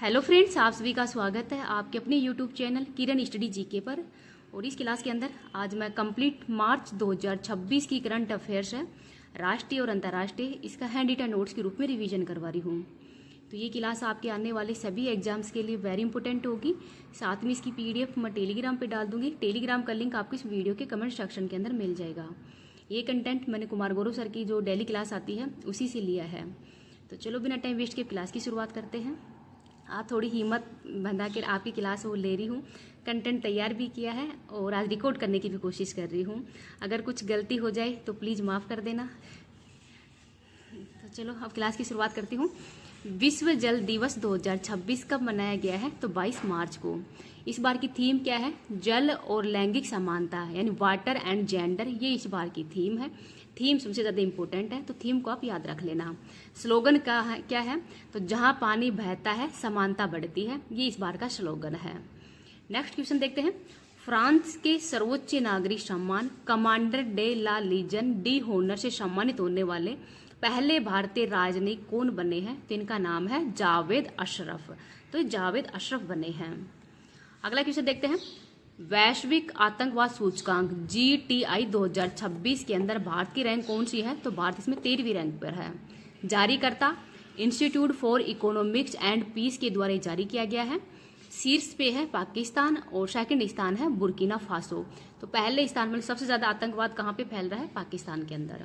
Hello friends, आप सभी का स्वागत है आपके अपने यूट्यूब चैनल किरण स्टडी जीके पर। और इस क्लास के अंदर आज मैं कंप्लीट मार्च 2026 की करंट अफेयर्स है, राष्ट्रीय और अंतर्राष्ट्रीय, इसका हैंड रिटन नोट्स के रूप में रिवीजन करवा रही हूँ। तो ये क्लास आपके आने वाले सभी एग्जाम्स के लिए वेरी इंपॉर्टेंट होगी। साथ में इसकी पीडीएफ मैं टेलीग्राम पे डाल दूंगी। टेलीग्राम का लिंक आपको इस वीडियो के कमेंट सेक्शन के अंदर मिल जाएगा। ये कंटेंट मैंने कुमार गौरव सर की जो डेली क्लास आती है उसी से लिया है। तो चलो बिना टाइम वेस्ट के क्लास की शुरुआत करते हैं। आज थोड़ी हिम्मत बंधा कर आपकी क्लास वो ले रही हूँ, कंटेंट तैयार भी किया है और आज रिकॉर्ड करने की भी कोशिश कर रही हूँ। अगर कुछ गलती हो जाए तो प्लीज़ माफ़ कर देना। तो चलो अब क्लास की शुरुआत करती हूँ। विश्व जल दिवस 2026 कब मनाया गया है? तो 22 मार्च को। इस बार की थीम क्या है? जल और लैंगिक समानता, यानी वाटर एंड जेंडर, ये इस बार की थीम है। थीम सबसे ज़्यादा इंपॉर्टेंट है, तो थीम को आप याद रख लेना। स्लोगन का है क्या है? तो जहाँ पानी बहता है समानता बढ़ती है, ये इस बार का स्लोगन है। नेक्स्ट क्वेश्चन देखते हैं। फ्रांस के सर्वोच्च नागरिक सम्मान Commander de la Legion d Honneur से सम्मानित होने वाले पहले भारतीय राजनयिक कौन बने हैं? तो इनका नाम है जावेद अशरफ। तो ये जावेद अशरफ बने हैं। अगला क्वेश्चन देखते हैं। वैश्विक आतंकवाद सूचकांक GTI 2026 के अंदर भारत की रैंक कौन सी है? तो भारत इसमें 13वीं रैंक पर है। जारीकर्ता Institute for Economics and Peace के द्वारा जारी किया गया है। शीर्ष पे है पाकिस्तान और सेकंड स्थान है बुर्किना फासो। तो पहले स्थान में सबसे ज्यादा आतंकवाद कहाँ पे फैल रहा है? पाकिस्तान के अंदर।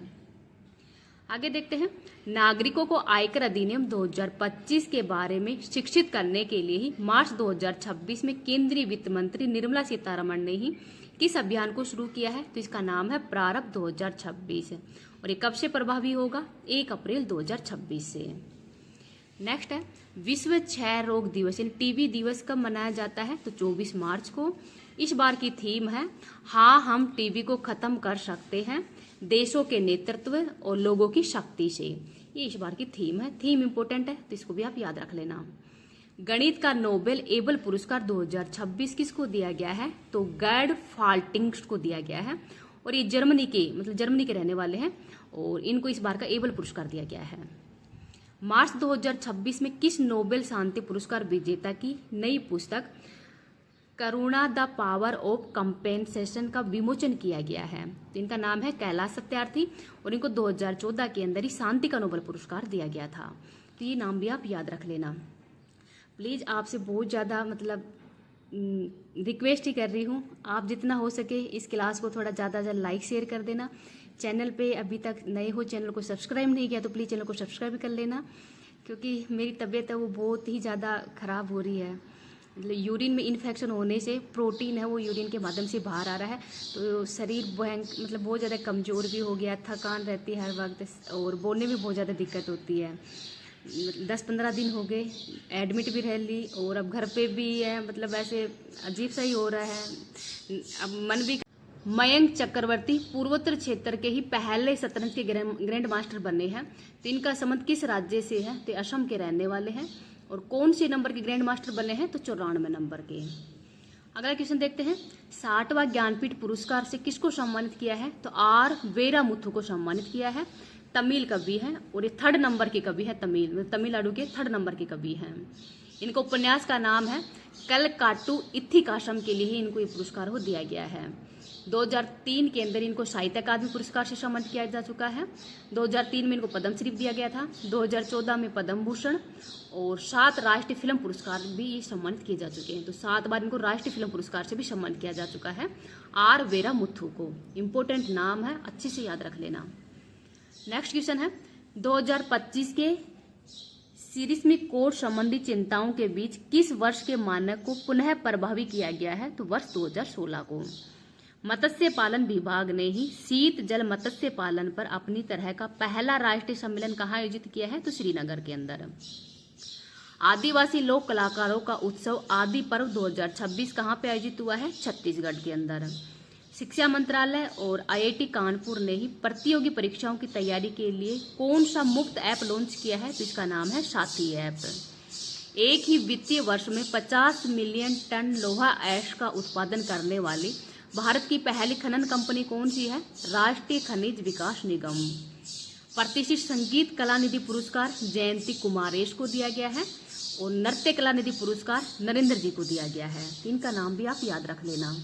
आगे देखते हैं। नागरिकों को आयकर अधिनियम 2025 के बारे में शिक्षित करने के लिए ही मार्च 2026 में केंद्रीय वित्त मंत्री निर्मला सीतारमण ने ही किस अभियान को शुरू किया है? तो इसका नाम है प्रारंभ 2026 और ये कब से प्रभावी होगा? 1 अप्रैल 2026 से। नेक्स्ट है विश्व क्षय रोग दिवस, यानी टीबी दिवस कब मनाया जाता है? तो 24 मार्च को। इस बार की थीम है हाँ हम टीबी को खत्म कर सकते हैं, देशों के नेतृत्व और लोगों की शक्ति से, ये इस बार की थीम है। थीम इंपॉर्टेंट है तो इसको भी आप याद रख लेना। गणित का नोबेल एबल पुरस्कार 2026 किसको दिया गया है? तो गर्ड फाल्टिंग्स को दिया गया है और ये जर्मनी के रहने वाले हैं और इनको इस बार का एबल पुरस्कार दिया गया है। मार्च 2026 में किस नोबेल शांति पुरस्कार विजेता की नई पुस्तक करुणा द पावर ऑफ कंपेंसेशन का विमोचन किया गया है? तो इनका नाम है कैलाश सत्यार्थी और इनको 2014 के अंदर ही शांति का नोबेल पुरस्कार दिया गया था। तो ये नाम भी आप याद रख लेना। प्लीज़ आपसे बहुत ज़्यादा रिक्वेस्ट ही कर रही हूँ, आप जितना हो सके इस क्लास को थोड़ा ज़्यादा लाइक शेयर कर देना। चैनल पे अभी तक नए हो, चैनल को सब्सक्राइब नहीं किया तो प्लीज़ चैनल को सब्सक्राइब कर लेना, क्योंकि मेरी तबीयत है वो बहुत ही ज़्यादा ख़राब हो रही है। यूरिन में इन्फेक्शन होने से प्रोटीन है वो यूरिन के माध्यम से बाहर आ रहा है, तो शरीर बहुत ज़्यादा कमज़ोर भी हो गया, थकान रहती है हर वक्त और बोलने में बहुत ज़्यादा दिक्कत होती है। 10-15 दिन हो गए एडमिट भी रह ली और अब घर पे भी है, ऐसे अजीब सा ही हो रहा है। अब मन भी। मयंक चक्रवर्ती पूर्वोत्तर क्षेत्र के ही पहले शतरंज के ग्रैंड मास्टर बने हैं। तो इनका संबंध किस राज्य से है? तो असम के रहने वाले हैं। और कौन से नंबर के ग्रैंड मास्टर बने हैं? तो 94 नंबर के। अगला क्वेश्चन देखते हैं। 60वां ज्ञानपीठ पुरस्कार से किसको सम्मानित किया है? तो R वीरामुथु को सम्मानित किया है। तमिल कवि हैं और ये 3rd नंबर के कवि हैं, तमिलनाडु के 3rd नंबर के कवि हैं। इनको उपन्यास का नाम है कलकाटू इथिकासम के लिए ही इनको ये पुरस्कार हो दिया गया है। 2003 के अंदर इनको साहित्य अकादमी पुरस्कार से सम्मानित किया जा चुका है। 2003 में इनको पद्मश्री दिया गया था, 2014 में पद्म भूषण और 7 राष्ट्रीय फिल्म पुरस्कार भी सम्मानित किए जा चुके हैं। तो 7 बार इनको राष्ट्रीय फिल्म पुरस्कार से भी सम्मानित किया जा चुका है। R वीरामुथु को। इम्पोर्टेंट नाम है, अच्छे से याद रख लेना। नेक्स्ट क्वेश्चन है 2025 के सीरीज कोड संबंधी चिंताओं के बीच किस वर्ष के मानक को पुनः प्रभावी किया गया है? तो वर्ष 2016 को। मत्स्य पालन विभाग ने ही शीत जल मत्स्य पालन पर अपनी तरह का पहला राष्ट्रीय सम्मेलन कहाँ आयोजित किया है? तो श्रीनगर के अंदर। आदिवासी लोक कलाकारों का उत्सव आदि पर्व 2026 कहाँ पे आयोजित हुआ है? छत्तीसगढ़ के अंदर। शिक्षा मंत्रालय और IIT कानपुर ने ही प्रतियोगी परीक्षाओं की तैयारी के लिए कौन सा मुफ्त ऐप लॉन्च किया है? तो इसका नाम है साथी ऐप। एक ही वित्तीय वर्ष में 50 मिलियन टन लोहा ऐश का उत्पादन करने वाली भारत की पहली खनन कंपनी कौन सी है? राष्ट्रीय खनिज विकास निगम। प्रतिष्ठित संगीत कला निधि पुरस्कार जयंती कुमारेश को दिया गया है और नृत्य कला निधि पुरस्कार नरेंद्र जी को दिया गया है। इनका नाम भी आप याद रख लेना।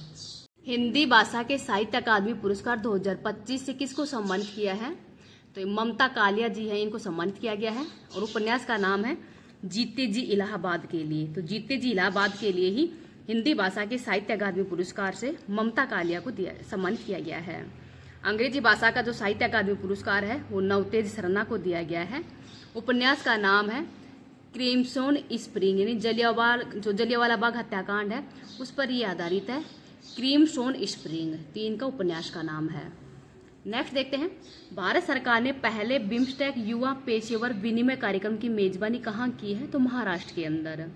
हिंदी भाषा के साहित्य अकादमी पुरस्कार 2025 से किसको सम्मानित किया है? तो ममता कालिया जी हैं, इनको सम्मानित किया गया है। और उपन्यास का नाम है जीते जी इलाहाबाद के लिए। तो जीते जी इलाहाबाद के लिए ही हिंदी भाषा के साहित्य अकादमी पुरस्कार से ममता कालिया को सम्मानित किया गया है। अंग्रेजी भाषा का जो साहित्य अकादमी पुरस्कार है वो नवतेज सरना को दिया गया है। उपन्यास का नाम है क्रिम्सन स्प्रिंग, यानी जलियांवाला बाग हत्याकांड है उस पर ये आधारित है, क्रिम्सन स्प्रिंग। तो इनका उपन्यास का नाम है। नेक्स्ट देखते हैं, भारत सरकार ने पहले बिम्स्टेक युवा पेशेवर विनिमय कार्यक्रम की मेजबानी कहाँ की है? तो महाराष्ट्र के अंदर।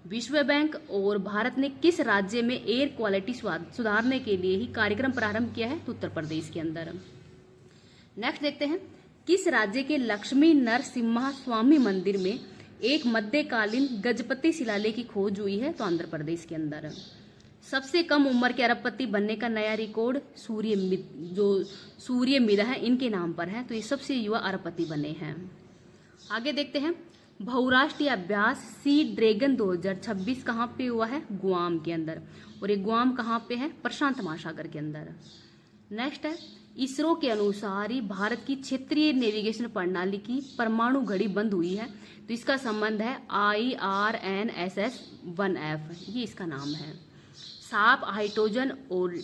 विश्व बैंक और भारत ने किस राज्य में एयर क्वालिटी सुधारने के लिए ही कार्यक्रम प्रारंभ किया है? तो उत्तर प्रदेश के अंदर। नेक्स्ट देखते हैं, किस राज्य के लक्ष्मी नरसिम्हा स्वामी मंदिर में एक मध्यकालीन गजपति शिलालेख की खोज हुई है? तो आंध्र प्रदेश के अंदर। सबसे कम उम्र के अरबपति बनने का नया रिकॉर्ड सूर्य मिदा है, इनके नाम पर है। तो ये सबसे युवा अरबपति बने हैं। आगे देखते हैं, बहुराष्ट्रीय अभ्यास सी ड्रैगन 2026 कहाँ पे हुआ है? गुआम के अंदर। और ये गुआम कहाँ पे है? प्रशांत महासागर के अंदर। नेक्स्ट है, इसरो के अनुसार ही भारत की क्षेत्रीय नेविगेशन प्रणाली की परमाणु घड़ी बंद हुई है। तो इसका संबंध है IRNSS-1F, ये इसका नाम है। साफ हाइड्रोजन और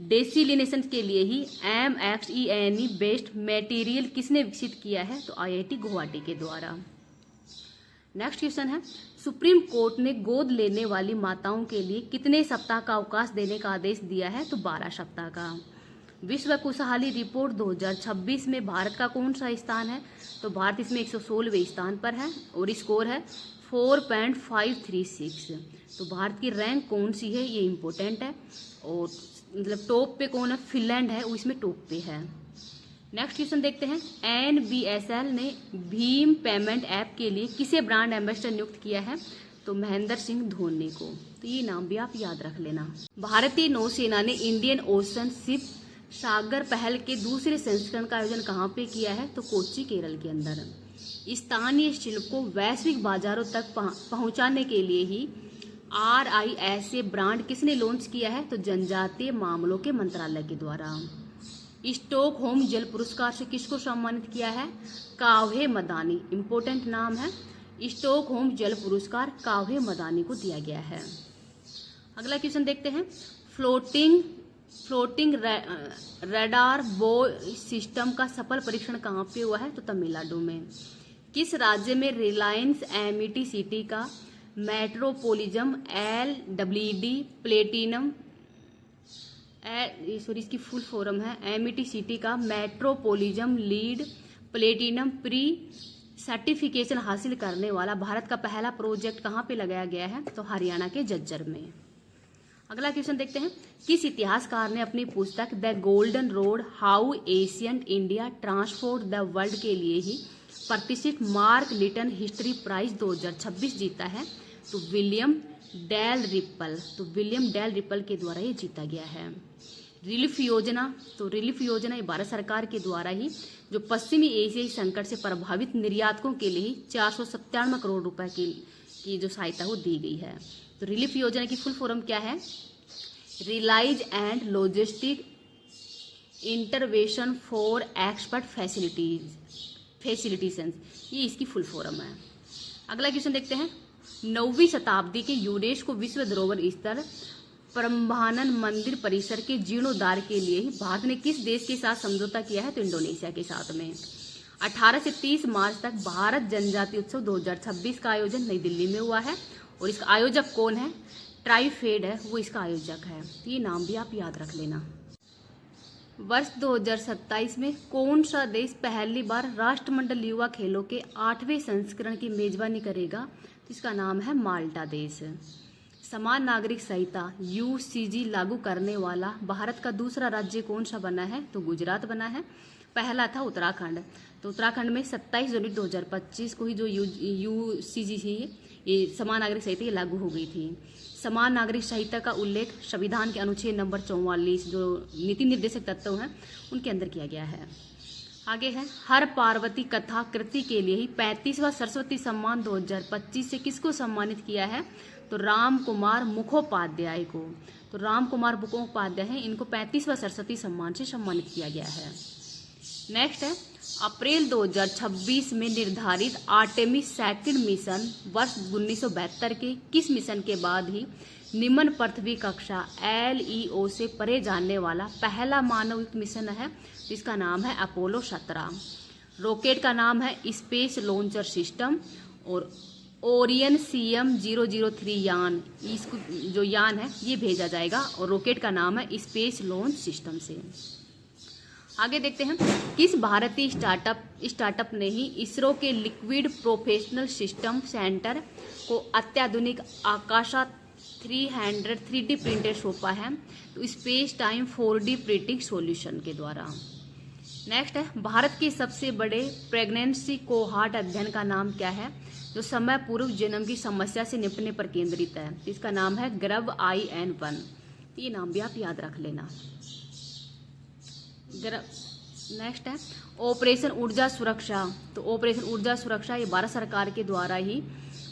डेसिलिनेशन के लिए ही MXENE बेस्ड मटेरियल किसने विकसित किया है? तो IIT गुवाहाटी के द्वारा। नेक्स्ट क्वेश्चन है, सुप्रीम कोर्ट ने गोद लेने वाली माताओं के लिए कितने सप्ताह का अवकाश देने का आदेश दिया है? तो 12 सप्ताह का। विश्व खुशहाली रिपोर्ट 2026 में भारत का कौन सा स्थान है? तो भारत इसमें 116वें स्थान पर है और स्कोर है 4.536। तो भारत की रैंक कौन सी है ये इम्पोर्टेंट है। और मतलब टॉप पे कौन है? फिनलैंड है, वो इसमें टॉप पे है। नेक्स्ट क्वेश्चन देखते हैं, NBSL ने भीम पेमेंट ऐप के लिए किसे ब्रांड एम्बेसडर नियुक्त किया है? तो महेंद्र सिंह धोनी को। तो ये नाम भी आप याद रख लेना। भारतीय नौसेना ने इंडियन ओशन शिप सागर पहल के दूसरे संस्करण का आयोजन कहाँ पे किया है? तो कोच्चि केरल के अंदर। स्थानीय शिल्प को वैश्विक बाजारों तक पहुंचाने के लिए ही RISA ब्रांड किसने लॉन्च किया है? तो जनजातीय मामलों के मंत्रालय के द्वारा। स्टॉकहोम जल पुरस्कार से किसको सम्मानित किया है? काव्हे मदानी, इंपोर्टेंट नाम है। स्टॉकहोम जल पुरस्कार काव्हे मदानी को दिया गया है। अगला क्वेश्चन देखते हैं, फ्लोटिंग रडार बॉय सिस्टम का सफल परीक्षण कहाँ पे हुआ है? तो तमिलनाडु में। किस राज्य में रिलायंस एमिटी सिटी का मेट्रोपोलिज्म LWD प्लेटिनम इसकी फुल फॉर्म है एमिटी सिटी का मेट्रोपोलिज्म लीड प्लेटिनम प्री सर्टिफिकेशन हासिल करने वाला भारत का पहला प्रोजेक्ट कहाँ पे लगाया गया है? तो हरियाणा के झज्जर में। अगला क्वेश्चन देखते हैं, किस इतिहासकार ने अपनी पुस्तक the golden road how ancient India transformed the world के लिए ही प्रतिष्ठित मार्क लिटन हिस्ट्री प्राइज 2026 जीता है? तो विलियम डेल रिपल। तो विलियम डेल रिपल के द्वारा ये जीता गया है। रिलीफ योजना, तो रिलीफ योजना ये भारत सरकार के द्वारा ही जो पश्चिमी एशियाई संकट से प्रभावित निर्यातकों के लिए 497 करोड़ रुपए की जो सहायता वो दी गई है। तो रिलीफ योजना की फुल फॉर्म क्या है? Relies and logistic intervention for expert facilitation, ये इसकी फुल फॉर्म है। अगला क्वेश्चन देखते हैं, 9वीं शताब्दी के यूनेस्को विश्व धरोहर स्थल प्रम्भानन मंदिर परिसर के जीर्णोद्धार के लिए ही भारत ने किस देश के साथ समझौता किया है? तो इंडोनेशिया के साथ में। 18 से 30 मार्च तक भारत जनजाति उत्सव 2026 का आयोजन नई दिल्ली में हुआ है और इसका आयोजक कौन है? ट्राइफेड है, वो इसका आयोजक है। तो ये नाम भी आप याद रख लेना। वर्ष 2027 में कौन सा देश पहली बार राष्ट्रमंडल युवा खेलों के 8वें संस्करण की मेजबानी करेगा? तो इसका नाम है माल्टा देश। समान नागरिक संहिता UCG लागू करने वाला भारत का दूसरा राज्य कौन सा बना है? तो गुजरात बना है। पहला था उत्तराखंड। तो उत्तराखंड में 27 जनवरी 2025 को ही जो UCG थी, ये समान नागरिक संहिता लागू हो गई थी। समान नागरिक संहिता का उल्लेख संविधान के अनुच्छेद नंबर 44 जो नीति निर्देशक तत्व हैं उनके अंदर किया गया है। आगे है, हर पार्वती कथा कृति के लिए ही 35वां सरस्वती सम्मान 2025 से किसको सम्मानित किया है? तो राम कुमार मुखोपाध्याय को। तो राम कुमार मुखोपाध्याय हैं, इनको 35वां सरस्वती सम्मान से सम्मानित किया गया है। नेक्स्ट है, अप्रैल 2026 में निर्धारित आर्टेमिस सेकंड मिशन वर्ष 1972 के किस मिशन के बाद ही निम्न पृथ्वी कक्षा LEO से परे जाने वाला पहला मानवयुक्त मिशन है, जिसका नाम है अपोलो 17। रॉकेट का नाम है स्पेस लॉन्चर सिस्टम और ओरियन CM003 यान, इसको जो यान है ये भेजा जाएगा और रॉकेट का नाम है स्पेस लॉन्च सिस्टम से। आगे देखते हैं, किस भारतीय स्टार्टअप ने ही इसरो के लिक्विड प्रोफेशनल सिस्टम सेंटर को अत्याधुनिक आकाशा 300 3D प्रिंटर सौंपा है? तो space time 4D printing solution के द्वारा। नेक्स्ट है, भारत के सबसे बड़े प्रेगनेंसी कोहार्ट अध्ययन का नाम क्या है, जो समय पूर्व जन्म की समस्या से निपटने पर केंद्रित है? इसका नाम है गर्भ IN1। ये नाम भी आप याद रख लेना। नेक्स्ट है, ऑपरेशन ऊर्जा सुरक्षा। तो ऑपरेशन ऊर्जा सुरक्षा ये भारत सरकार के द्वारा ही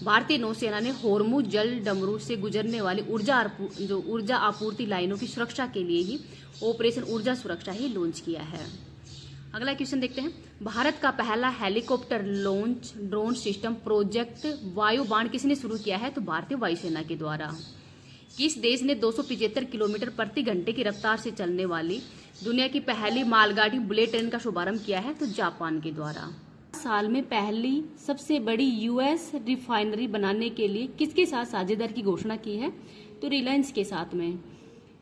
भारतीय नौसेना ने होर्मुज जल डमरू से गुजरने वाली ऊर्जा आपूर्ति लाइनों की सुरक्षा के लिए ही ऑपरेशन ऊर्जा सुरक्षा ही लॉन्च किया है। अगला क्वेश्चन देखते हैं, भारत का पहला helicopter launch drone system project Vayuban किसने शुरू किया है? तो भारतीय वायुसेना के द्वारा। किस देश ने 275 किलोमीटर प्रति घंटे की रफ्तार से चलने वाली दुनिया की पहली मालगाड़ी बुलेट ट्रेन का शुभारंभ किया है? तो जापान के द्वारा। साल में पहली सबसे बड़ी US रिफाइनरी बनाने के लिए किसके साथ साझेदारी की घोषणा की है? तो रिलायंस के साथ में।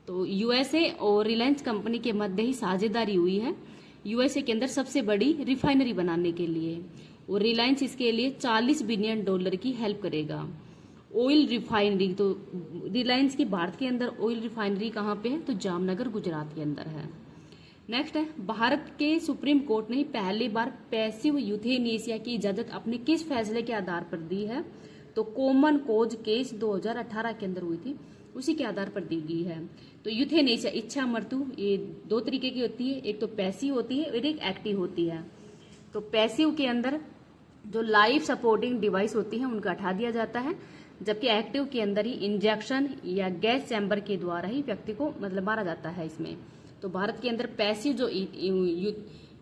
तो USA और रिलायंस कंपनी के मध्य ही साझेदारी हुई है USA के अंदर सबसे बड़ी रिफाइनरी बनाने के लिए, और रिलायंस इसके लिए $40 बिलियन की हेल्प करेगा। ऑयल रिफाइनरी, तो रिलायंस की भारत के अंदर ऑयल रिफाइनरी कहाँ पे है? तो जामनगर गुजरात के अंदर है। नेक्स्ट है, भारत के सुप्रीम कोर्ट ने पहली बार पैसिव यूथेनेसिया की इजाजत अपने किस फैसले के आधार पर दी है? तो कॉमन कोज केस 2018 के अंदर हुई थी, उसी के आधार पर दी गई है। तो यूथेनेसिया इच्छा मृत्यु ये दो तरीके की होती है, एक तो पैसिव होती है और एक एक्टिव होती है। तो पैसिव के अंदर जो लाइफ सपोर्टिंग डिवाइस होती है उनका हटा दिया जाता है, जबकि एक्टिव के अंदर ही इंजेक्शन या गैस चैम्बर के द्वारा ही व्यक्ति को मतलब मारा जाता है इसमें। तो भारत के अंदर पैसिव जो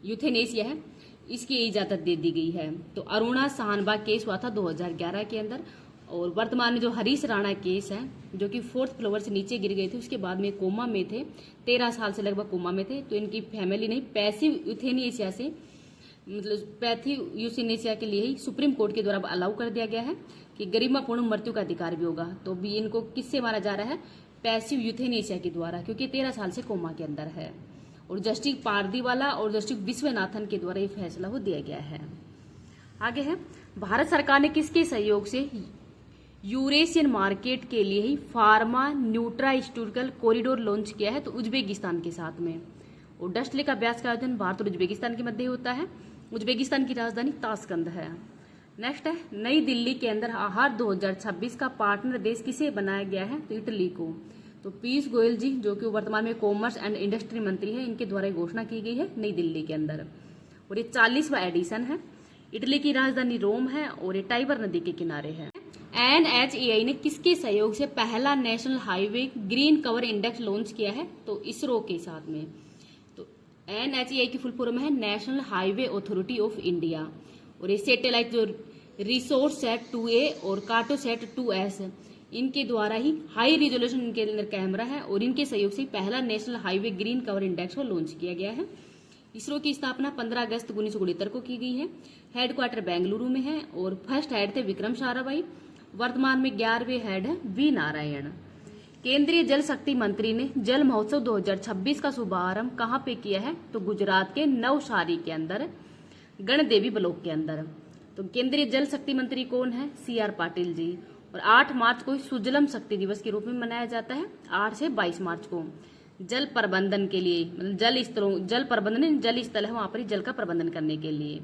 यूथेनेसिया है इसकी इजाजत दे दी गई है। तो अरुणा साहनबा केस हुआ था 2011 के अंदर, और वर्तमान में जो हरीश राणा केस है जो कि 4th फ्लोर से नीचे गिर गए थे, उसके बाद में कोमा में थे, 13 साल से लगभग कोमा में थे। तो इनकी फैमिली ने पैसिव यूथेनेसिया से मतलब पैसिव यूथेनेसिया के लिए ही सुप्रीम कोर्ट के द्वारा अलाउ कर दिया गया है कि गरिमापूर्ण मृत्यु का अधिकार भी होगा। तो भी इनको किससे मारा जा रहा है? पैसिव यूथेनेसिया के द्वारा, क्योंकि 13 साल से कोमा के अंदर है। और जस्टिस पारदीवाला और जस्टिस विश्वनाथन के द्वारा ये फैसला हो दिया गया है। आगे है, भारत सरकार ने किसके सहयोग से यूरेशियन मार्केट के लिए ही फार्मा न्यूट्रास्यूटिकल कॉरिडोर लॉन्च किया है? तो उज्बेकिस्तान के साथ में। और डस्टले का अभ्यास का आयोजन भारत और उज्बेकिस्तान के मध्य होता है। उज्बेकिस्तान की राजधानी ताशकंद है। नेक्स्ट है, नई दिल्ली के अंदर आहार 2026 का पार्टनर देश किसे बनाया गया है? तो इटली को। तो पीयूष गोयल जी जो कि वर्तमान में कॉमर्स एंड इंडस्ट्री मंत्री हैं, इनके द्वारा घोषणा की गई है नई दिल्ली के अंदर। और ये 40वां एडिशन है। इटली की राजधानी रोम है और ये टाइबर नदी के किनारे है। NHAI ने किसके सहयोग से पहला national highway green cover index launch किया है? तो इसरो के साथ में। तो NHAI की फुल फॉर्म है national highway authority of India. और ये सैटेलाइट जो रिसोर्ससैट 2A और कार्टोसैट 2S इनके द्वारा ही हाई रिजोल्यूशन इनके अंदर कैमरा है, और इनके सहयोग से पहला national highway green cover index को लॉन्च किया गया है। इसरो की स्थापना 15 अगस्त 1969 को की गई है। हेडक्वार्टर बेंगलुरु में है और फर्स्ट हेड थे विक्रम साराभाई। वर्तमान में 11वें हेड है V नारायण। केंद्रीय जल शक्ति मंत्री ने जल महोत्सव 2026 का शुभारंभ कहाँ पे किया है? तो गुजरात के नवसारी के अंदर, गणदेवी ब्लॉक के अंदर। तो केंद्रीय जल शक्ति मंत्री कौन है? CR पाटिल जी। और 8 मार्च को सुजलम शक्ति दिवस के रूप में मनाया जाता है। 8 से 22 मार्च को जल प्रबंधन के लिए, मतलब जल प्रबंधन जल स्थल है वहां पर जल का प्रबंधन करने के लिए।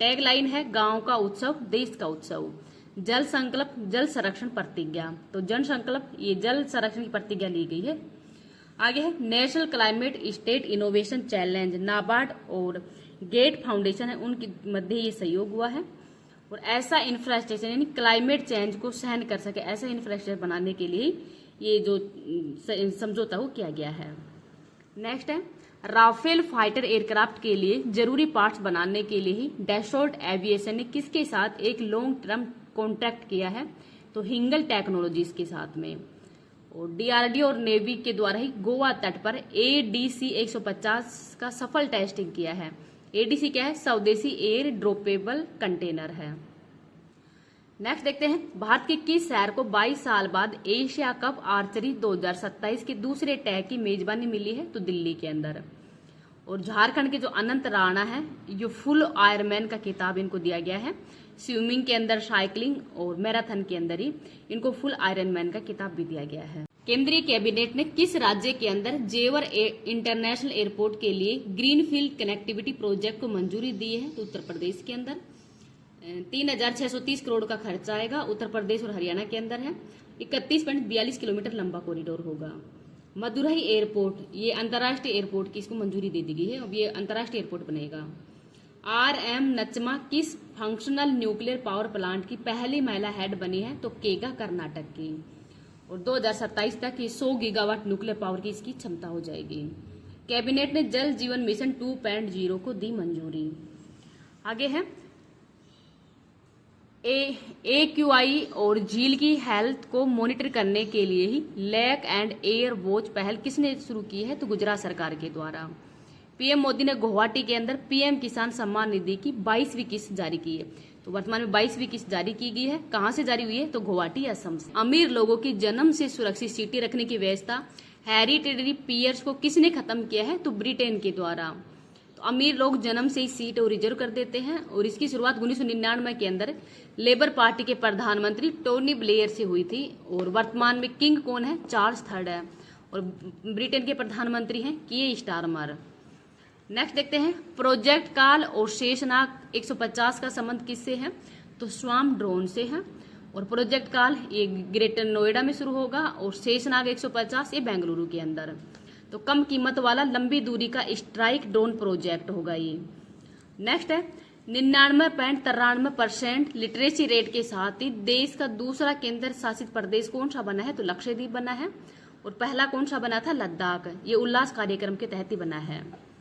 टैग लाइन है गांव का उत्सव देश का उत्सव। जल संकल्प जल संरक्षण प्रतिज्ञा। तो जन संकल्प ये जल संरक्षण की प्रतिज्ञा ली गई है। आगे है national climate state innovation challenge NABARD और गेट फाउंडेशन है उनके मध्य ये सहयोग हुआ है। और ऐसा इंफ्रास्ट्रक्चर यानी क्लाइमेट चेंज को सहन कर सके ऐसा इंफ्रास्ट्रक्चर बनाने के लिए ये जो समझौता वो किया गया है। नेक्स्ट है राफेल फाइटर एयरक्राफ्ट के लिए जरूरी पार्ट्स बनाने के लिए ही डैसोल्ट एविएशन ने किसके साथ एक लॉन्ग टर्म कॉन्ट्रैक्ट किया है, तो हिंगल टेक्नोलॉजीज के साथ में। और डीआरडीओ और नेवी के द्वारा ही गोवा तट पर एडीसी 150 का सफल टेस्टिंग किया है। एडीसी क्या है, स्वदेशी एयर ड्रॉपेबल कंटेनर है। नेक्स्ट देखते हैं भारत के किस शहर को 22 साल बाद एशिया कप आर्चरी 2027 के दूसरे टैग की मेजबानी मिली है, तो दिल्ली के अंदर। और झारखंड के जो अनंत राणा है ये फुल आयरमैन का खिताब इनको दिया गया है। स्विमिंग के अंदर, साइकिलिंग और मैराथन के अंदर ही इनको फुल आयरनमैन का खिताब भी दिया गया है। केंद्रीय कैबिनेट ने किस राज्य के अंदर जेवर इंटरनेशनल एयरपोर्ट के लिए ग्रीनफील्ड कनेक्टिविटी प्रोजेक्ट को मंजूरी दी है, तो उत्तर प्रदेश के अंदर। 3630 करोड़ का खर्च आएगा, उत्तर प्रदेश और हरियाणा के अंदर है। 31.42 किलोमीटर लंबा कॉरिडोर होगा। मदुरई एयरपोर्ट ये अंतर्राष्ट्रीय एयरपोर्ट की इसको मंजूरी दे दी गई है, अब ये अंतर्राष्ट्रीय एयरपोर्ट बनेगा। आरएम नचमा किस फंक्शनल न्यूक्लियर पावर प्लांट की पहली महिला हेड बनी है, तो केगा कर्नाटक की। और 2027 तक ये 100 गीगावाट न्यूक्लियर पावर की इसकी क्षमता हो जाएगी। कैबिनेट ने जल जीवन मिशन 2.0 को दी मंजूरी। आगे है AQI और झील की हेल्थ को मॉनिटर करने के लिए ही लेक एंड एयर वॉच पहल किसने शुरू की है, तो गुजरात सरकार के द्वारा। पीएम मोदी ने गुवाहाटी के अंदर पीएम किसान सम्मान निधि की 22वीं किस्त जारी की है, तो वर्तमान में 22वीं किस्त जारी की गई है। कहां से जारी हुई है, तो गुवाहाटी असम से। अमीर लोगों की जन्म से सुरक्षित सीटें रखने की व्यवस्था हेरिटेडरी पीयर्स को किसने खत्म किया है, तो ब्रिटेन के द्वारा। तो अमीर लोग जन्म से ही सीट और रिजर्व कर देते हैं, और इसकी शुरुआत 1999 के अंदर लेबर पार्टी के प्रधानमंत्री टोनी ब्लेयर से हुई थी। और वर्तमान में किंग कौन है, चार्ल्स थर्ड है, और ब्रिटेन के प्रधानमंत्री हैं किए स्टारमर। नेक्स्ट देखते हैं प्रोजेक्ट काल और शेषनाग 150 का संबंध किससे है, तो स्वाम ड्रोन से है। और प्रोजेक्ट काल ये ग्रेटर नोएडा में शुरू होगा, और शेषनाग 150 ये बेंगलुरु के अंदर। तो कम कीमत वाला लंबी दूरी का स्ट्राइक ड्रोन प्रोजेक्ट होगा ये। नेक्स्ट है 99.93% लिटरेसी रेट के साथ ही देश का दूसरा केंद्र शासित प्रदेश कौन सा बना है, तो लक्षद्वीप बना है। और पहला कौन सा बना था, लद्दाख। ये उल्लास कार्यक्रम के तहत ही बना है।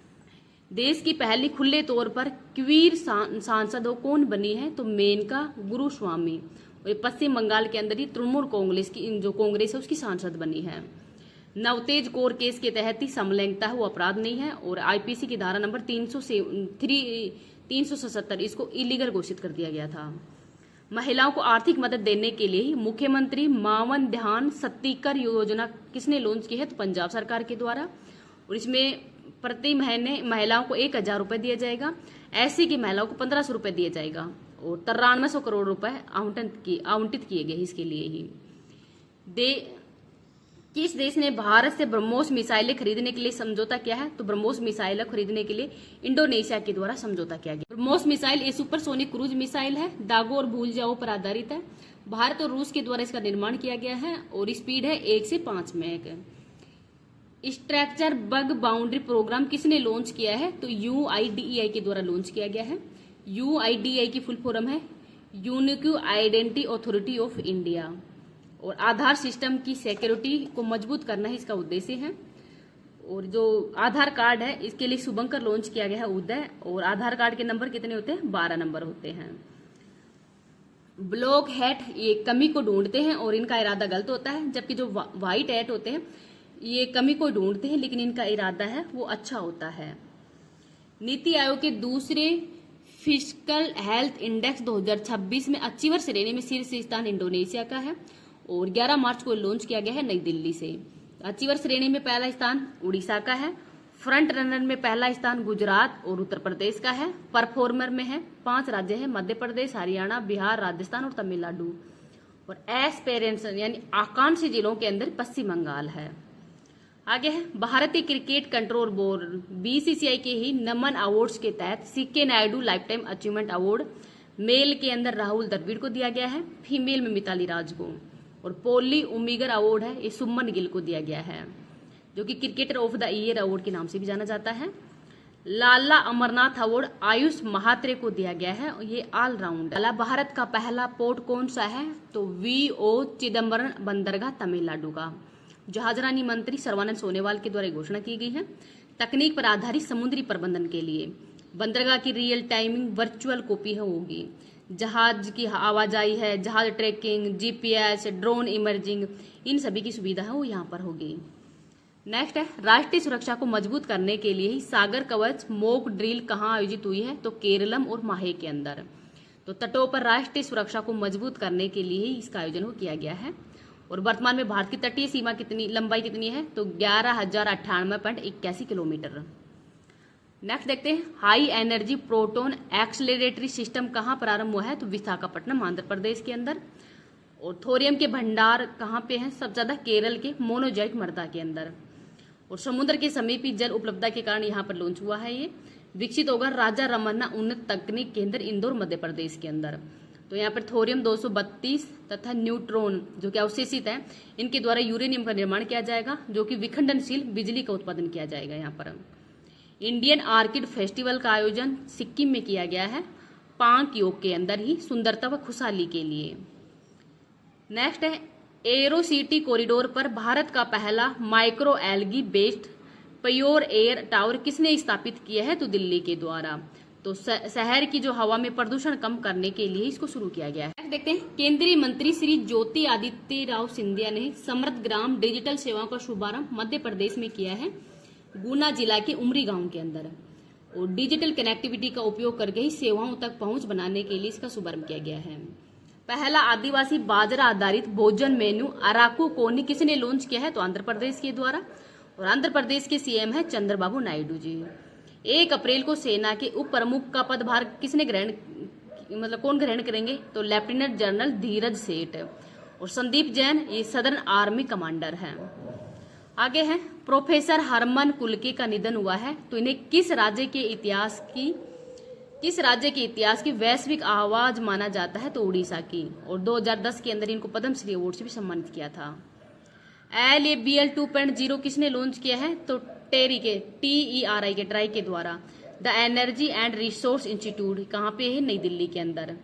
देश की पहली खुले तौर पर क्वीर सांसद कौन बनी है, तो मेनका गुरुस्वामी। और ये पश्चिम बंगाल के अंदर ही तृणमूल कांग्रेस की जो कांग्रेस है उसकी सांसद बनी है। नवतेज कौर केस के तहत ही समलैंगिकता वो अपराध नहीं है, और आईपीसी की धारा नंबर 377 इसको इलीगल घोषित कर दिया गया था। महिलाओं को आर्थिक मदद देने के लिए ही मुख्यमंत्री मावन ध्यान सत्तीकर योजना किसने लॉन्च की है, तो पंजाब सरकार के द्वारा। और इसमें प्रति महीने महिलाओं को 1000 रुपए दिया जाएगा, ऐसी की महिलाओं को 1500 रुपए दिया जाएगा। और 9300 करोड़ रुपए आवंटित किए गए इसके लिए ही। किस देश ने भारत से ब्रह्मोस मिसाइलें खरीदने के लिए समझौता किया है, तो ब्रह्मोस मिसाइलें खरीदने के लिए इंडोनेशिया के द्वारा समझौता किया गया। ब्रह्मोस मिसाइल ये सुपरसोनिक क्रूज मिसाइल है, दागो और भूल जाओ पर आधारित है। भारत और रूस के द्वारा इसका निर्माण किया गया है, और स्पीड है 1 से 5 Mach. Structure bug boundary program किसने लॉन्च किया है, तो UIDEI के द्वारा लॉन्च किया गया है। UIDEI की फुल फॉर्म है unique identity authority of India. और आधार सिस्टम की सिक्योरिटी को मजबूत करना ही इसका उद्देश्य है। और जो आधार कार्ड है इसके लिए शुभंकर लॉन्च किया गया है उदय। और आधार कार्ड के नंबर कितने होते हैं, 12 नंबर होते हैं। ब्लॉक हैट ये कमी को ढूंढते हैं और इनका इरादा गलत होता है, जबकि जो व्हाइट हैट होते हैं ये कमी को ढूंढते हैं लेकिन इनका इरादा है वो अच्छा होता है। नीति आयोग के दूसरे फिस्कल हेल्थ इंडेक्स 2026 में अचीवर श्रेणी में शीर्ष स्थान इंडोनेशिया का है, और 11 मार्च को लॉन्च किया गया है नई दिल्ली से। अचीवर श्रेणी में पहला स्थान उड़ीसा का है, फ्रंट रनर में पहला स्थान गुजरात और उत्तर प्रदेश का है, परफॉर्मर में है 5 राज्य है मध्य प्रदेश, हरियाणा, बिहार, राजस्थान और तमिलनाडु। और एस्पेरेंशन यानी आकांक्षी जिलों के अंदर पश्चिम बंगाल है। आगे है भारतीय क्रिकेट कंट्रोल बोर्ड BCCI के ही नमन अवार्ड्स के तहत CK Naidu lifetime achievement award male के अंदर राहुल द्रविड़ को दिया गया है, फीमेल में मिताली राज को। और पोली उमिगर अवार्ड है ये सुमन गिल को दिया गया है, जो कि cricketer of the year award के नाम से भी जाना जाता है। लाला अमरनाथ अवार्ड आयुष महात्रे को दिया गया है, ये ऑलराउंडर। भारत का पहला पोर्ट कौन सा है? तो वीओ चिदम्बरम बंदरगाह तमिलनाडु का। जहाजरानी मंत्री सर्बानंद सोनोवाल के द्वारा घोषणा की गई है। तकनीक पर आधारित समुद्री प्रबंधन के लिए बंदरगाह की रियल टाइमिंग वर्चुअल कॉपी होगी। जहाज की आवाजाही है, जहाज ट्रैकिंग, जीपीएस, ड्रोन इमर्जिंग, इन सभी की सुविधा है वो यहाँ पर होगी। नेक्स्ट है, राष्ट्रीय सुरक्षा को मजबूत करने के लिए ही सागर कवच मॉक ड्रिल कहाँ आयोजित हुई है? तो केरलम और माहे के अंदर। तो तटों पर राष्ट्रीय सुरक्षा को मजबूत करने के लिए ही इसका आयोजन किया गया है। और वर्तमान में भारत की तटीय सीमा कितनी लंबाई कितनी है? तो 11,098.81 किलोमीटर। नेक्स्ट देखते हैं, हाई एनर्जी प्रोटोन एक्सलेरेटरी सिस्टम कहाँ प्रारंभ हुआ है? तो विशाखापट्टनम आंध्र प्रदेश के अंदर। और थोरियम के भंडार कहाँ पे हैं? सबसे ज्यादा केरल के मोनोजॉइट मृदा के अंदर। और समुद्र के समीप ही जल उपलब्धता के कारण यहाँ पर लॉन्च हुआ है। ये विकसित होगा राजा रमन्ना उन्नत तकनीक केंद्र इंदौर मध्य प्रदेश के अंदर। तो यहाँ पर थोरियम 232 तथा न्यूट्रॉन जो कि अवशेषित है, इनके द्वारा यूरेनियम का निर्माण किया जाएगा, जो कि विखंडनशील बिजली का उत्पादन किया जाएगा। यहाँ पर इंडियन आर्किड फेस्टिवल का आयोजन सिक्किम में किया गया है, पांक योग के अंदर ही, सुंदरता व खुशहाली के लिए। नेक्स्ट है, एरो सिटी कॉरिडोर पर भारत का पहला micro algae based pure air tower किसने स्थापित किया है? तो दिल्ली के द्वारा। तो शहर की जो हवा में प्रदूषण कम करने के लिए इसको शुरू किया गया है। देखते हैं, केंद्रीय मंत्री श्री ज्योति आदित्य राव सिंधिया ने समृद्ध ग्राम डिजिटल सेवाओं का शुभारंभ मध्य प्रदेश में किया है, गुना जिला के उमरी गांव के अंदर। और डिजिटल कनेक्टिविटी का उपयोग करके ही सेवाओं तक पहुंच बनाने के लिए इसका शुभारंभ किया गया है। पहला आदिवासी बाजरा आधारित भोजन मेन्यू अराकू कोनी किसने लॉन्च किया है? तो आंध्र प्रदेश के द्वारा। और आंध्र प्रदेश के सीएम है चंद्रबाबू नायडू जी। 1 अप्रैल को सेना के उप प्रमुख का पदभार किसने कौन ग्रहण करेंगे? तो लेफ्टिनेंट जनरल धीरज सेठ। और संदीप जैन ये सदर्न आर्मी कमांडर हैं। आगे है, प्रोफेसर हरमन कुलके का निधन हुआ है, तो इन्हें किस राज्य के इतिहास की वैश्विक आवाज माना जाता है? तो उड़ीसा की। और 2010 के अंदर इनको पद्मश्री अवार्ड से भी सम्मानित किया था। LABL 2.0 किसने लॉन्च किया है? तो TERI के ट्राई के द्वारा। The energy and resource institute कहाँ पे है? नई दिल्ली के अंदर।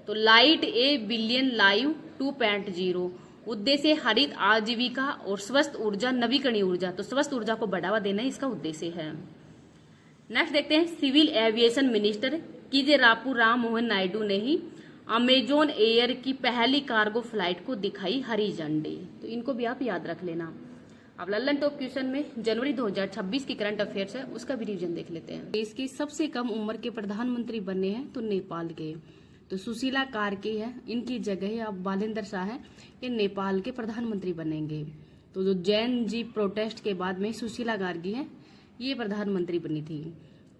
तो लाइट ए बिलियन लाइव 2.0 उद्देश्य हरित आजीविका और स्वस्थ ऊर्जा, नवीकरणीय ऊर्जा। तो स्वस्थ ऊर्जा को बढ़ावा देना इसका उद्देश्य है। नेक्स्ट देखते हैं, civil aviation minister Kinjarapu Ram Mohan Naidu ने ही अमेजॉन एयर की पहली कार्गो फ्लाइट को दिखाई हरी झंडी। तो इनको भी आप याद रख लेना। अब लल्लन टॉप क्वेश्चन में जनवरी 2026 की करंट अफेयर्स है, उसका भी रिवीजन देख लेते हैं। देश के सबसे कम उम्र के प्रधानमंत्री बने हैं तो नेपाल के, तो सुशीला कार्के है, इनकी जगह अब बालेंद्र शाह है, ये नेपाल के प्रधानमंत्री बनेंगे। तो जो जैन जी प्रोटेस्ट के बाद में सुशीला गार्गी है, ये प्रधानमंत्री बनी थी।